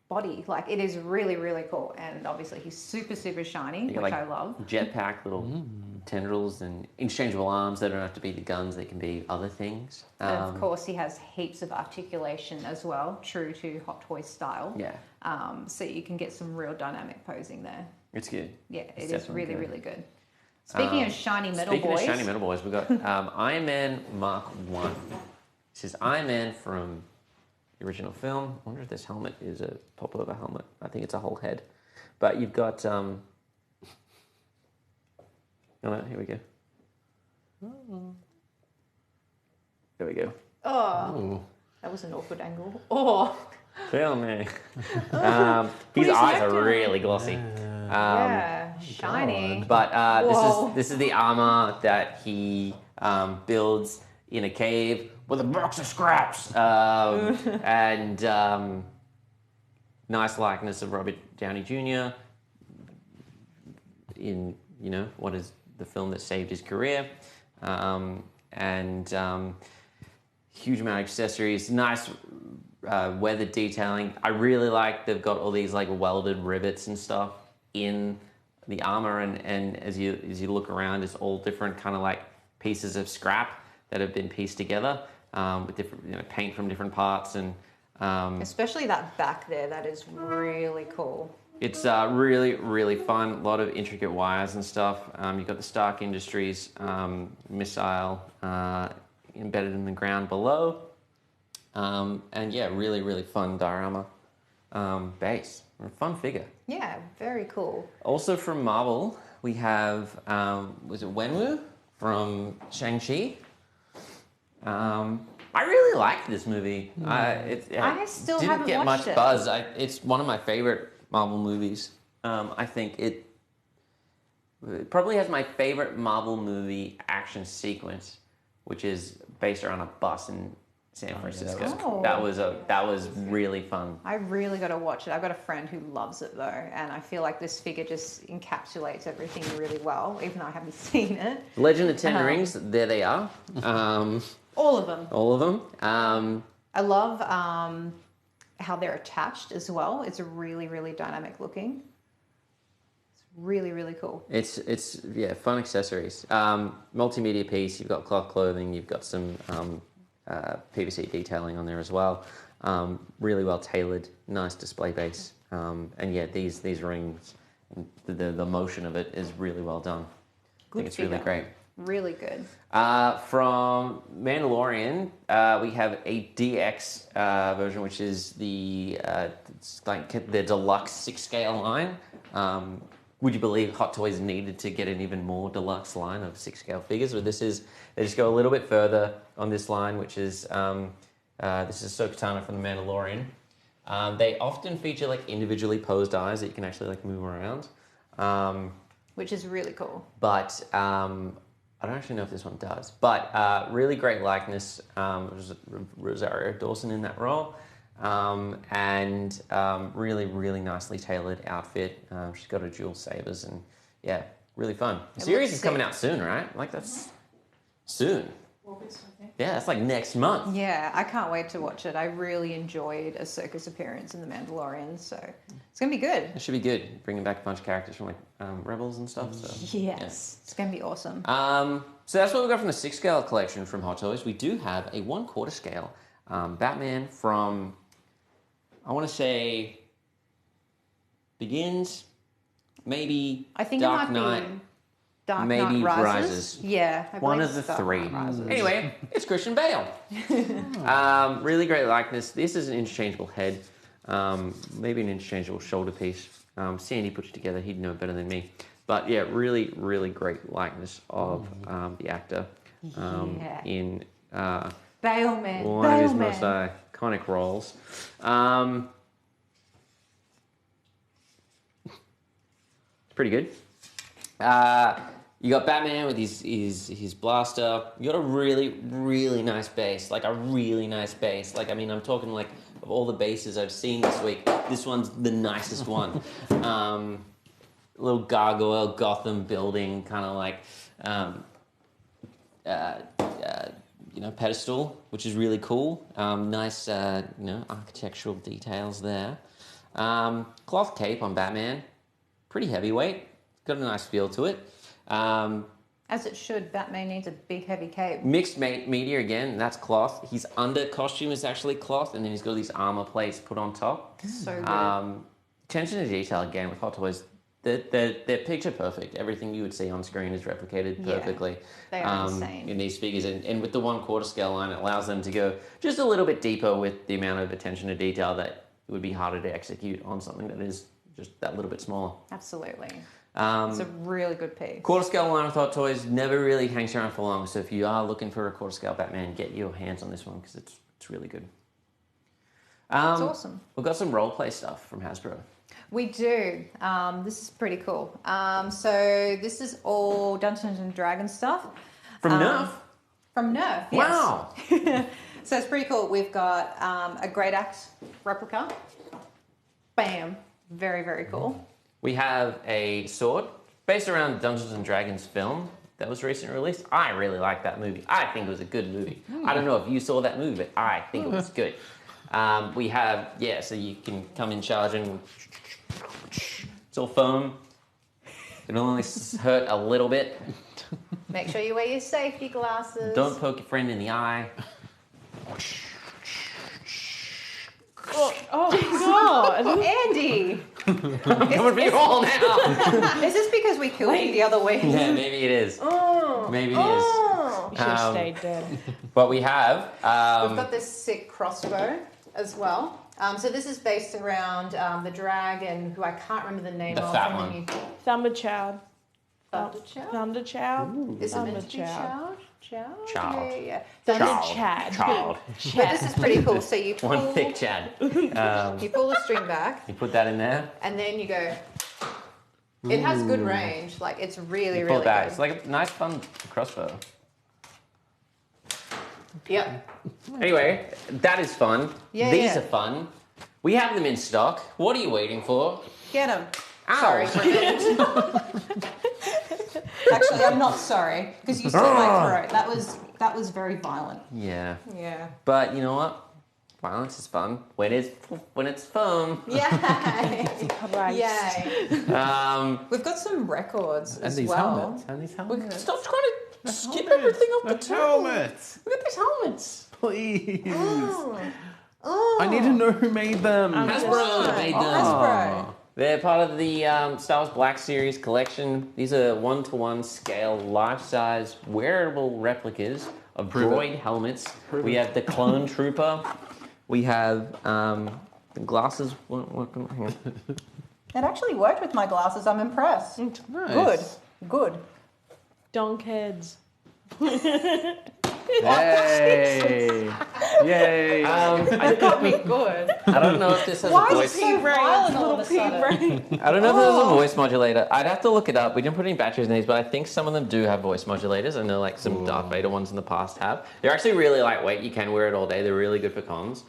body. Like it is really, really cool. And obviously he's super, super shiny, which I love. Jetpack, little tendrils and interchangeable arms. They don't have to be the guns, they can be other things. And of course he has heaps of articulation as well, true to Hot Toy style. Yeah. So you can get some real dynamic posing there. It's good. Yeah, It's it is definitely really, good. really good. Speaking of shiny metal boys. Speaking of shiny metal boys, we've got Iron Man Mark 1. This is Iron Man from the original film. I wonder if this helmet is a pop-over helmet. I think it's a whole head. But you've got... Oh, no, here we go. There we go. Oh, that was an awkward angle. Oh, Feel me. His his eyes neck are down. really glossy. yeah. shiny. But Whoa. this is the armor that he builds in a cave with a box of scraps. And nice likeness of Robert Downey Jr. in, what is the film that saved his career. Huge amount of accessories, nice weather detailing. I really like they've got all these like welded rivets and stuff in the armor, and as you look around, it's all different kind of like pieces of scrap that have been pieced together with different paint from different parts, and especially that back there, that is really cool. it's really, really fun. A lot of intricate wires and stuff. You've got the Stark Industries missile embedded in the ground below. Really, really fun diorama base. A fun figure. Yeah, very cool. Also from Marvel, we have, was it Wenwu from Shang-Chi? I really liked this movie. I still didn't haven't get watched much it. buzz. It's one of my favorite Marvel movies. I think it probably has my favorite Marvel movie action sequence, which is based around a bus in San Francisco. That was really fun. I really got to watch it. I've got a friend who loves it though, and I feel like this figure just encapsulates everything really well, even though I haven't seen it. Legend of Ten Rings, there they are. All of them. All of them. I love how they're attached as well. It's really, really dynamic looking. It's really, really cool. It's fun accessories. Multimedia piece. You've got cloth clothing. You've got some PVC detailing on there as well. Really well tailored. Nice display base. These rings, the motion of it is really well done. I think it's really great. Really good. From Mandalorian, we have a DX version, which is the deluxe 6-scale line. Would you believe Hot Toys needed to get an even more deluxe line of 6-scale figures? Or they just go a little bit further on this line, which is this is Ahsoka Tano from The Mandalorian. They often feature like individually posed eyes that you can actually like move around. Which is really cool. But I don't actually know if this one does. But really great likeness. Rosario Dawson in that role. Really, really nicely tailored outfit. She's got her dual sabers and really fun. The series is coming out soon, right? Like that's soon. August, I think. Yeah, it's like next month. Yeah, I can't wait to watch it. I really enjoyed Ahsoka's appearance in The Mandalorian, so it's going to be good. It should be good. Bringing back a bunch of characters from like Rebels and stuff. So Yes, it's going to be awesome. So that's what we got from the 6-scale collection from Hot Toys. We do have a 1/4 scale Batman from, I want to say, Begins, maybe I think Dark it might Knight. be Dark maybe Knight Rises. Rises. Yeah, I One believe of the it's Dark 3. Knight Rises. Anyway, it's Christian Bale. Really great likeness. This is an interchangeable head, maybe an interchangeable shoulder piece. Sandy put it together. He'd know better than me. But yeah, really, really great likeness of the actor in Bale Man. one of his most iconic roles. It's pretty good. You got Batman with his blaster. You got a really, really nice base. Like a really nice base. Like, I mean, I'm talking like of all the bases I've seen this week, this one's the nicest one. Little gargoyle Gotham building, kind of like, pedestal, which is really cool. Nice, architectural details there. Cloth cape on Batman. Pretty heavyweight. Got a nice feel to it. As it should. Batman needs a big, heavy cape. Mixed media again, that's cloth. His under costume is actually cloth, and then he's got these armor plates put on top. So good. Attention to detail again with Hot Toys. They're picture perfect. Everything you would see on screen is replicated perfectly. They are insane. In these figures. And with the 1/4 scale line, it allows them to go just a little bit deeper with the amount of attention to detail that it would be harder to execute on something that is just that little bit smaller. Absolutely. It's a really good piece. 1/4 scale line with Hot Toys never really hangs around for long. So if you are looking for a 1/4 scale Batman, get your hands on this one because it's really good. That's awesome. We've got some role play stuff from Hasbro. We do. This is pretty cool. So this is all Dungeons and Dragons stuff. From Nerf? From Nerf, yes. Wow. So it's pretty cool. We've got a Great Axe replica. Bam. Very, very cool. We have a sword based around Dungeons and Dragons film that was recently released. I really like that movie. I think it was a good movie. I don't know if you saw that movie, but I think it was good. We have, so you can come in charge and it's all foam. It'll only hurt a little bit. Make sure you wear your safety glasses. Don't poke your friend in the eye. Oh God! Andy! Coming for you all now. Is this because we killed you the other week? Yeah, maybe it is. Maybe it is. You should have stayed dead. But we have. We've got this sick crossbow as well. So this is based around the dragon, who I can't remember the name The of. fat and then one. you- Thunderchild. Thunderchild? Thunderchild. Is it meant to be Thunderchild. child? Child. Yeah. Thunderchad. Child. But this is pretty cool. So you pull, One thick Chad. you pull the string back, You put that in there. and then you go. It has good range. Like it's really, You pull really that. good. It's like a nice, fun crossbow. Yep. Anyway, that is fun. Yeah, These yeah. are fun. We have them in stock. What are you waiting for? Get him. Ow. Sorry, Bridget. Actually, I'm not sorry because you slit my throat. That was very violent. Yeah. Yeah. But you know what? Violence is fun when it's fun. Yay! Right. Yay! We've got some records And as these well. helmets. And these helmets. Stop trying to skip everything off the table. Helmets. Look at these helmets. Please. Oh, I need to know who made them. Hasbro made them. Hasbro. They're part of the Star Wars Black Series collection. These are 1-to-1 scale, life-size, wearable replicas of droid helmets. We have the Clone Trooper. We have the glasses. Hang on. It actually worked with my glasses. I'm impressed. Nice. Good. Donkheads. Yay! Yay! That got me good. I don't know if this has Why a is voice. it so violent all of a Little sudden? pea brain. I don't know if there's a voice modulator. I'd have to look it up. We didn't put any batteries in these, but I think some of them do have voice modulators. I know like some Darth Vader ones in the past have. They're actually really lightweight. You can wear it all day. They're really good for comms.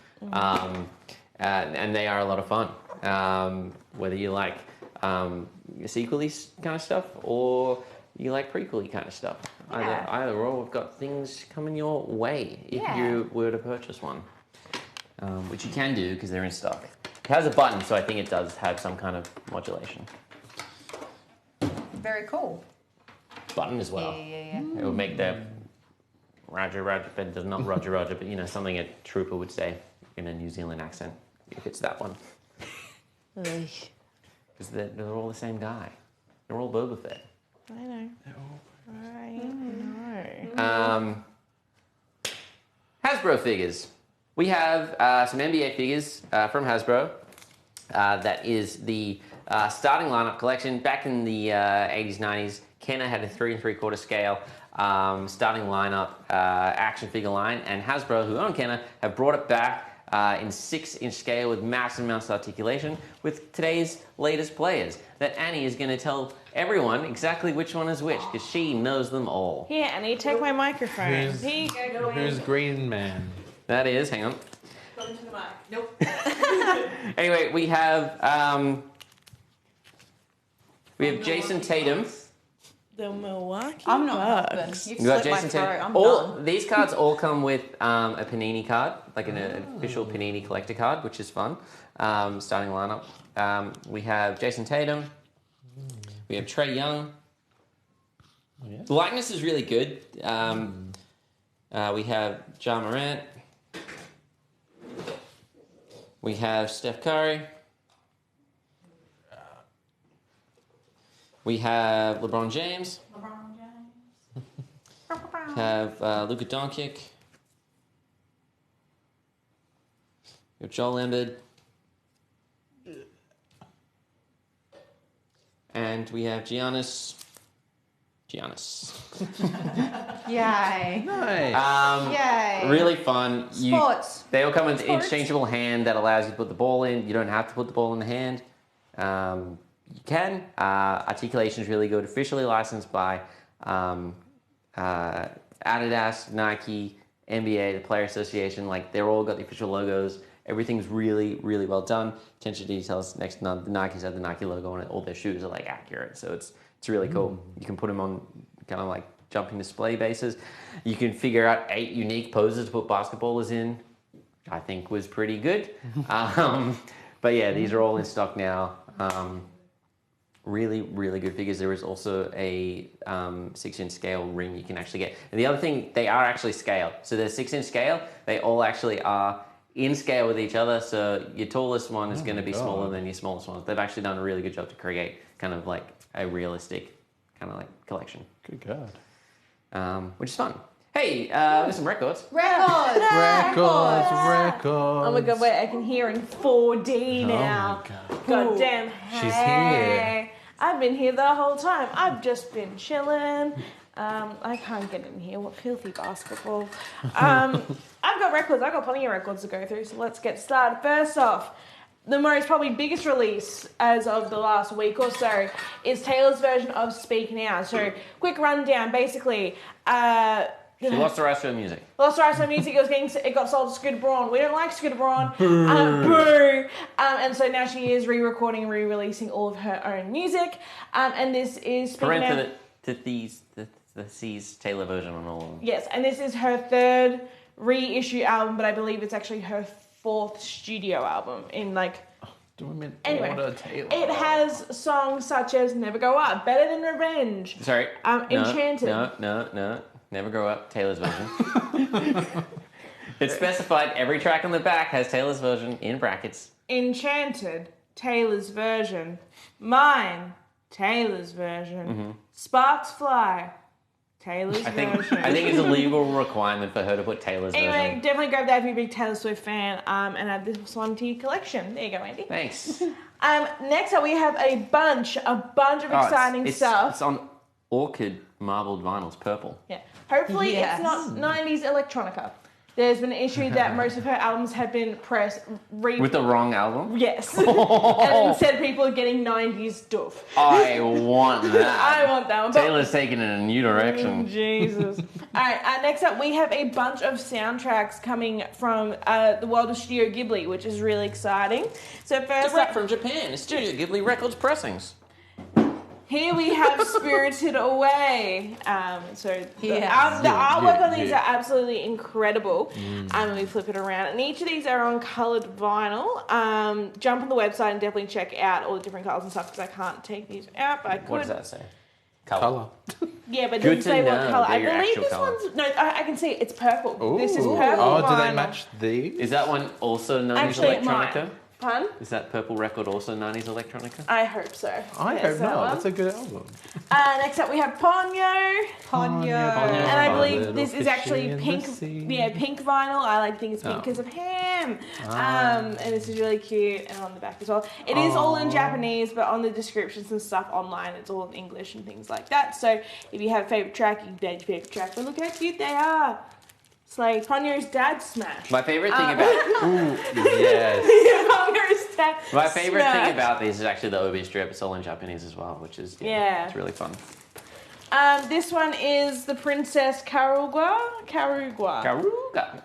And they are a lot of fun. Whether you like sequel-y kind of stuff or you like prequel-y kind of stuff. Yeah. Either or, we've got things coming your way if Yeah. you were to purchase one. Which you can do because they're in stock. It has a button, so I think it does have some kind of modulation. Very cool. Button as well. Yeah. It would make the Roger, but does not Roger, but you know, something a trooper would say in a New Zealand accent, if it's that one. Because they're all the same guy. They're all Boba Fett. I know. I know. Hasbro figures. We have some NBA figures from Hasbro. That is the starting lineup collection. Back in the 80s, 90s, Kenner had a 3 3/4 scale starting lineup action figure line, and Hasbro, who own Kenner, have brought it back in 6-inch scale with massive amounts of articulation with today's latest players. That Annie is going to tell everyone exactly which one is which because she knows them all. Here, Annie, take my microphone. Who's- Here you go. Who's Green Man? That is, hang on. Go into the mic. Nope. Anyway, we have Jason Tatum. The Milwaukee I'm not Bucks. husband. You've You got slit my Jason throat. Tatum. I'm All done. these cards all come with a Panini card, like an official Panini collector card, which is fun. Starting lineup. We have Jason Tatum. We have Trae Young. yeah? The likeness is really good. We have Ja Morant. We have Steph Curry. We have LeBron James. We have Luka Doncic. We have Joel Embiid. And we have Giannis. Yay. Nice. Yay. Really fun. Sports. They all come with an Sports. interchangeable hand that allows you to put the ball in. You don't have to put the ball in the hand. You can. Articulation is really good. Officially licensed by Adidas, Nike, NBA, the Player Association. Like, they're all got the official logos. Everything's really, really well done. Attention to details. Next to none. The Nikes have the Nike logo on it. All their shoes are like accurate, so it's really cool. You can put them on kind of like jumping display bases. You can figure out 8 unique poses to put basketballers in. I think was pretty good. But yeah, these are all in stock now. Really, really good figures. There is also a 6-inch scale ring you can actually get. And the other thing, they are actually scaled. So they're 6-inch scale. They all actually are in scale with each other. So your tallest one is going to be smaller than your smallest one. They've actually done a really good job to create kind of like a realistic kind of like collection. Good God. Which is fun. Hey, there's some records. Records. Oh my god, wait, I can hear in 4D now. Oh my God. God damn. She's Hey. here. I've been here the whole time. I've just been chilling. I can't get in here. What filthy basketball. I've got records. I've got plenty of records to go through, so let's get started. First off, the most probably biggest release as of the last week or so is Taylor's version of Speak Now. So, quick rundown. Basically, She lost her rights to her music. Lost the rights to her music. It got sold to Scooter Braun. We don't like Scooter Braun. Boo. And so now she is re-recording and re-releasing all of her own music. And this is Speaking Now. The C's Taylor version on all of them. Yes, and this is her 3rd reissue album, but I believe it's actually her 4th studio album in like. Do we mean Anyway, order Taylor? it has songs such as Never Go Up, Better Than Revenge. Sorry. Enchanted. No. Never Grow Up, Taylor's version. It's specified every track on the back has Taylor's version in brackets. Enchanted, Taylor's version. Mine, Taylor's version. Sparks Fly, Taylor's version. I think it's a legal requirement for her to put Taylor's Anyway, version. definitely grab that if you're a big Taylor Swift fan, and add this one to your collection. There you go, Andy. Thanks. Next up, we have a bunch of exciting stuff. It's on orchid marbled vinyls, purple. Yeah. Hopefully Yes. it's not 90s electronica. There's been an issue that most of her albums have been pressed... With the wrong album? Yes. And instead people are getting 90s doof. I want that. I want that one. But Taylor's taking it in a new direction. Jesus. Alright, next up we have a bunch of soundtracks coming from the world of Studio Ghibli, which is really exciting. So first Direct from Japan, Studio Ghibli Records pressings. here we have Spirited Away. So the Yes. artwork on these are absolutely incredible. When we flip it around. And each of these are on coloured vinyl. Jump on the website and definitely check out all the different colours and stuff because I can't take these out, but I could. What does that say? Colour. Yeah, but it Good doesn't to say what know colour. I they're your believe actual this colours. one's... No, I can see it. It's purple. This is Ooh. purple Oh, do vinyl. they match these? Is that one also 90s Actually, electronica? mine. Pardon? Is that purple record also 90s electronica? I hope so. I Yes, hope that not. one. That's a good album. Next up we have Ponyo. Ponyo. And I Oh, believe little this is fishy actually in the pink. sea. Yeah, pink vinyl. I like to think it's pink Oh. because of him. And this is really cute, and on the back as well. It is all in Japanese, but on the descriptions and stuff online, it's all in English and things like that. So if you have a favorite track, you can download your favorite track. But look how cute they are. It's like Ponyo's dad smash. My favorite thing about Yes. Ponyo's dad. my favorite smash. thing about these is actually the OB strip. It's all in Japanese as well, which is Yeah. it's really fun. This one is the Princess Karuga. Karuga.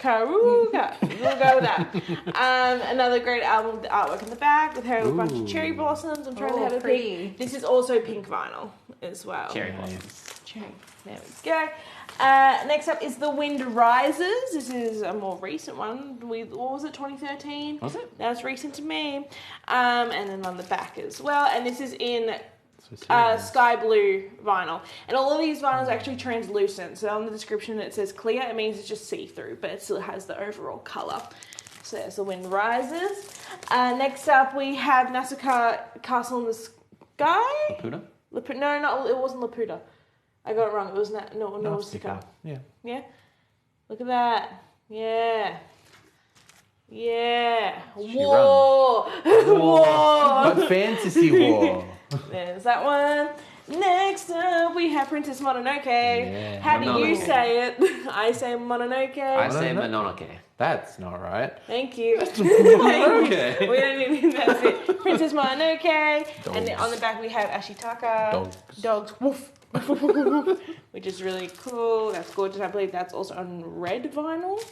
We'll go with that. Another great album, the artwork in the back with her with a bunch of cherry blossoms. I'm trying to have a pretty. peek. This is also pink vinyl as well. Cherry blossoms. Cherry. There we go. Next up is The Wind Rises. This is a more recent one. What was it, 2013? Was it? That's recent to me. And then on the back as well. And this is in sky blue vinyl. And all of these vinyls are actually translucent. So on the description it says clear. It means it's just see-through, but it still has the overall colour. So there's The Wind Rises. Next up we have Nausicaa Castle in the Sky. Laputa? No, it wasn't Laputa. I got it wrong. It was Nausicaa. Yeah. Yeah? Look at that. Yeah. Yeah. She War. War. But fantasy war. There's that one. Next up, we have Princess Mononoke. Yeah, How do you Mononoke. say it? I say Mononoke. I say Mononoke. That's not right. Thank you. Okay. We don't need that's it. Princess Mononoke. And then Dogs. on the back we have Ashitaka. Dogs. Dogs. Woof. Which is really cool. That's gorgeous. I believe that's also on red vinyl.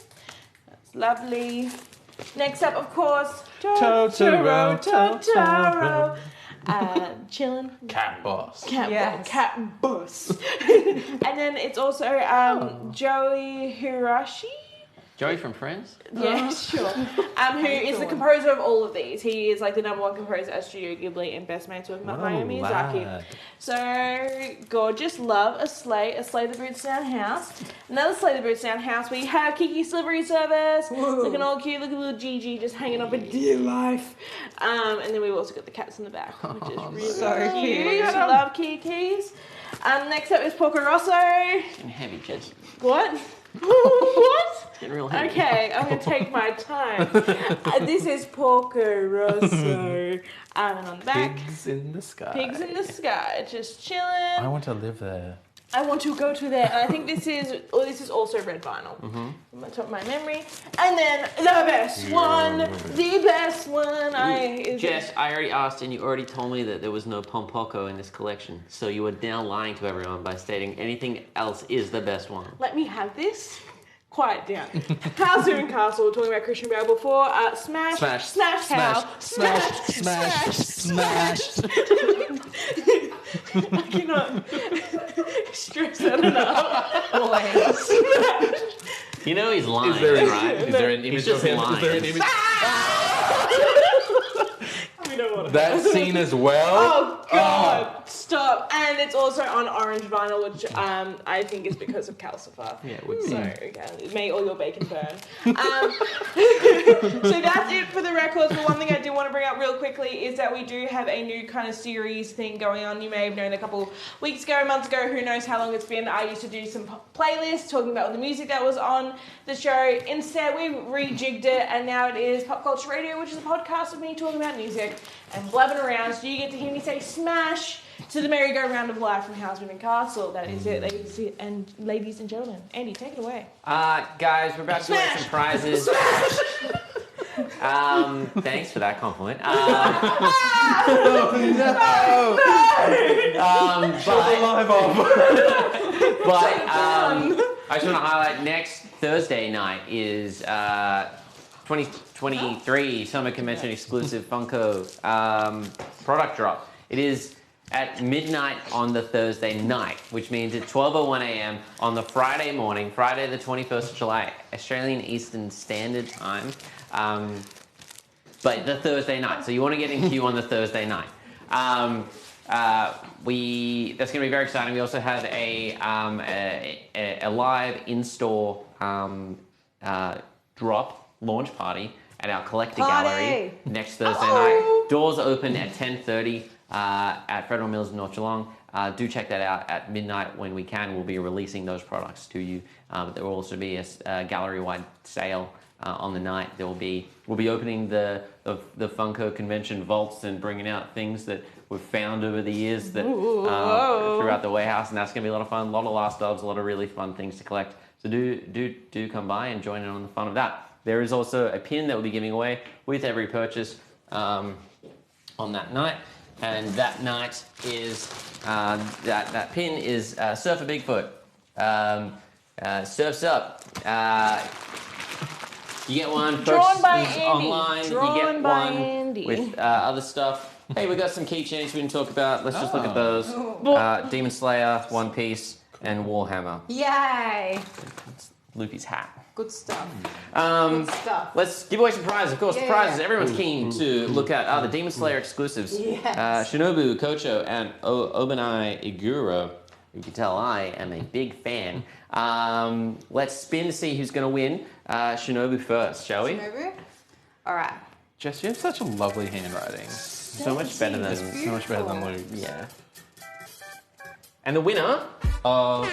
That's lovely. Next up, of course, Totoro. Chillin'. Cat boss. Cat bus. And then it's also Joey Hirashi. Joey from Friends? Yeah, sure. Who is the composer of all of these. He is like the #1 composer at Studio Ghibli and best mates with Hayao Miyazaki. lad. So gorgeous, love a Slay the Boots Down house. Another Slay the Boots Down house. We have Kiki Slivery Service, looking all cute, look at little Gigi just hanging up a dear life. And then we've also got the cats in the back, which is really so cute. Love Kiki's. Next up is Porco Rosso. Getting heavy, Jess. What? What? Getting real heavy. Okay, I'm gonna take my time. This is Porco Rosso. And on the back, Pigs in the sky. Pigs in the Sky, just chilling. I want to live there. I want to go to there. And I think this is also red vinyl. From the top of my memory. And then the best one. Jess, I already asked and you already told me that there was no Pompoko in this collection. So you are now lying to everyone by stating anything else is the best one. Let me have this. Quiet down. Kazu and Castle, we're talking about Christian Bale before. Smash. I cannot stress that enough. You know he's lying, Is there right? an image He's just of him? lying. Is there an image? We don't want to. That scene as well? Oh God! Stop! And it's also on orange vinyl, which I think is because of calcifer. Yeah, it would be. So okay, may all your bacon burn. So that's it for the records. But one thing I do want to bring up real quickly is that we do have a new kind of series thing going on. You may have known a couple weeks ago, months ago, who knows how long it's been. I used to do some playlists talking about all the music that was on the show. Instead, we rejigged it, and now it is Popcultcha Radio, which is a podcast of me talking about music and blabbing around. So you get to hear me say smash to the merry-go-round of life from Houseman and Castle. That is it, ladies and gentlemen. Andy, take it away. Guys, we're about to give away some prizes. Thanks for that compliment. But I just want to highlight next Thursday night is 2023 Summer Convention exclusive Funko product drop. It is at midnight on the Thursday night, which means at 12:01 a.m. on the Friday morning, Friday the 21st of July, Australian Eastern Standard Time, but the Thursday night. So you want to get in queue on the Thursday night. That's going to be very exciting. We also have a live in-store drop launch party at our collector gallery next Thursday night. Doors open at 10:30 at Federal Mills in North Geelong. Do check that out at midnight when we can. We'll be releasing those products to you. There will also be a gallery-wide sale on the night. We'll be opening the Funko convention vaults and bringing out things that we've found over the years that throughout the warehouse, and that's going to be a lot of fun. A lot of last dubs, a lot of really fun things to collect. So do come by and join in on the fun of that. There is also a pin that we'll be giving away with every purchase on that night. And that night is, that pin is Surfer Bigfoot. Surfs Up. You get one Drawn by purchase Andy. online. Drawn You get by one Andy. with other stuff. Hey, we got some keychains we didn't talk about. Let's just look at those. Demon Slayer, One Piece, and Warhammer. Yay! Luffy's hat. Good stuff. Good stuff. Let's give away some prizes. Of course, Yeah. prizes. Everyone's keen to look at the Demon Slayer exclusives. Yes. Shinobu Kocho and Obanai Iguro. You can tell I am a big fan. Let's spin to see who's going to win. Shinobu first, shall we? Shinobu? All right. Jess, you have such a lovely handwriting. So much better than So much better than Luke's. yeah. And the winner of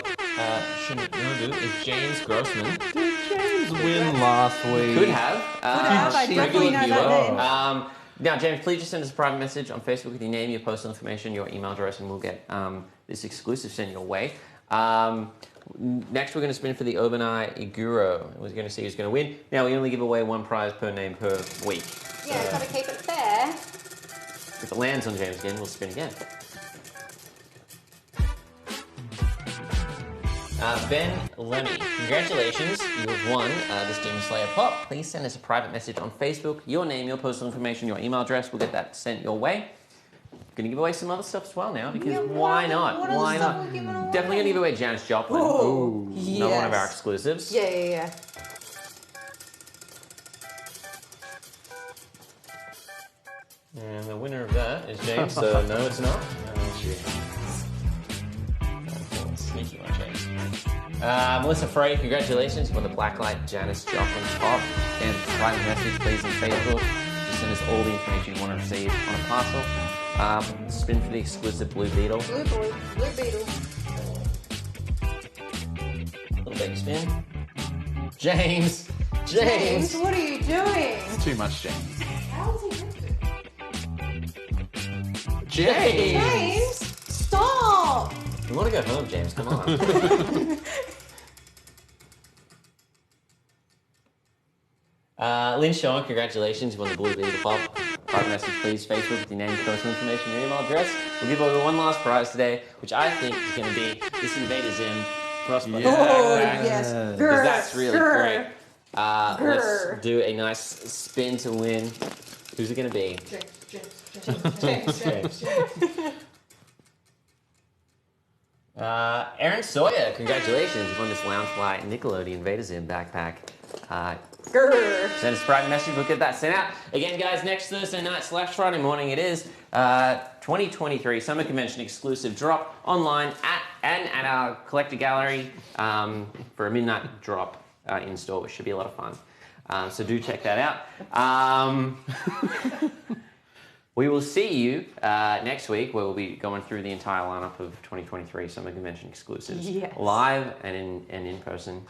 Shinobu is James Grossman. James win last week. Could have. I definitely know that name. Now, James, please just send us a private message on Facebook with your name, your personal information, your email address, and we'll get this exclusive sent your way. Next, we're going to spin for the overnight Iguro. We're going to see who's going to win. Now, we only give away one prize per name per week. Yeah, got to keep it fair. If it lands on James again, we'll spin again. Ben Lemmy, congratulations, you have won this Demon Slayer Pop. Please send us a private message on Facebook, your name, your personal information, your email address. We'll get that sent your way. Going to give away some other stuff as well now, because why not? Why not? Definitely going to give away Janis Joplin. Oh, Another one of our exclusives. Yeah. And the winner of that is James. No, it's not. Sneaky one, James. Melissa Frey, congratulations. You won the Blacklight Janis Joplin Pop. And private message, please, on Facebook. Just send us all the information you want to receive on a parcel. Spin for the exclusive Blue Beetle. Blue Beetle. Little baby spin. James, what are you doing? It's too much, James. How is he lifted? James, stop! You want to go home, James? Come on. Lynn Sean, congratulations. You won the Blue Beetle Pop. Private message, please. Facebook with your name, personal information, your email address. We'll give away one last prize today, which I think is going to be this Invader Zim crossbody. Oh, yes. Because that's really great. Let's do a nice spin to win. Who's it going to be? James. Aaron Sawyer, congratulations. You won this Loungefly Nickelodeon Invader Zim backpack. Send us a private message, we'll get that sent out. Again, guys, next Thursday night / Friday morning, it is 2023 Summer Convention exclusive drop online at our collector gallery for a midnight drop in store, which should be a lot of fun. So do check that out. We will see you next week, where we'll be going through the entire lineup of 2023 Summer Convention exclusives, live and in person.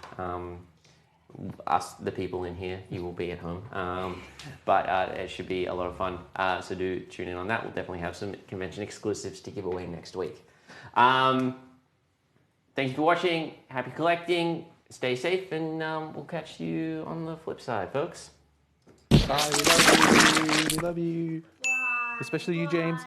Us, the people in here, you will be at home. But it should be a lot of fun. So do tune in on that. We'll definitely have some convention exclusives to give away next week. Thank you for watching. Happy collecting. Stay safe, and we'll catch you on the flip side, folks. Bye, we love you. We love you. Especially you, James.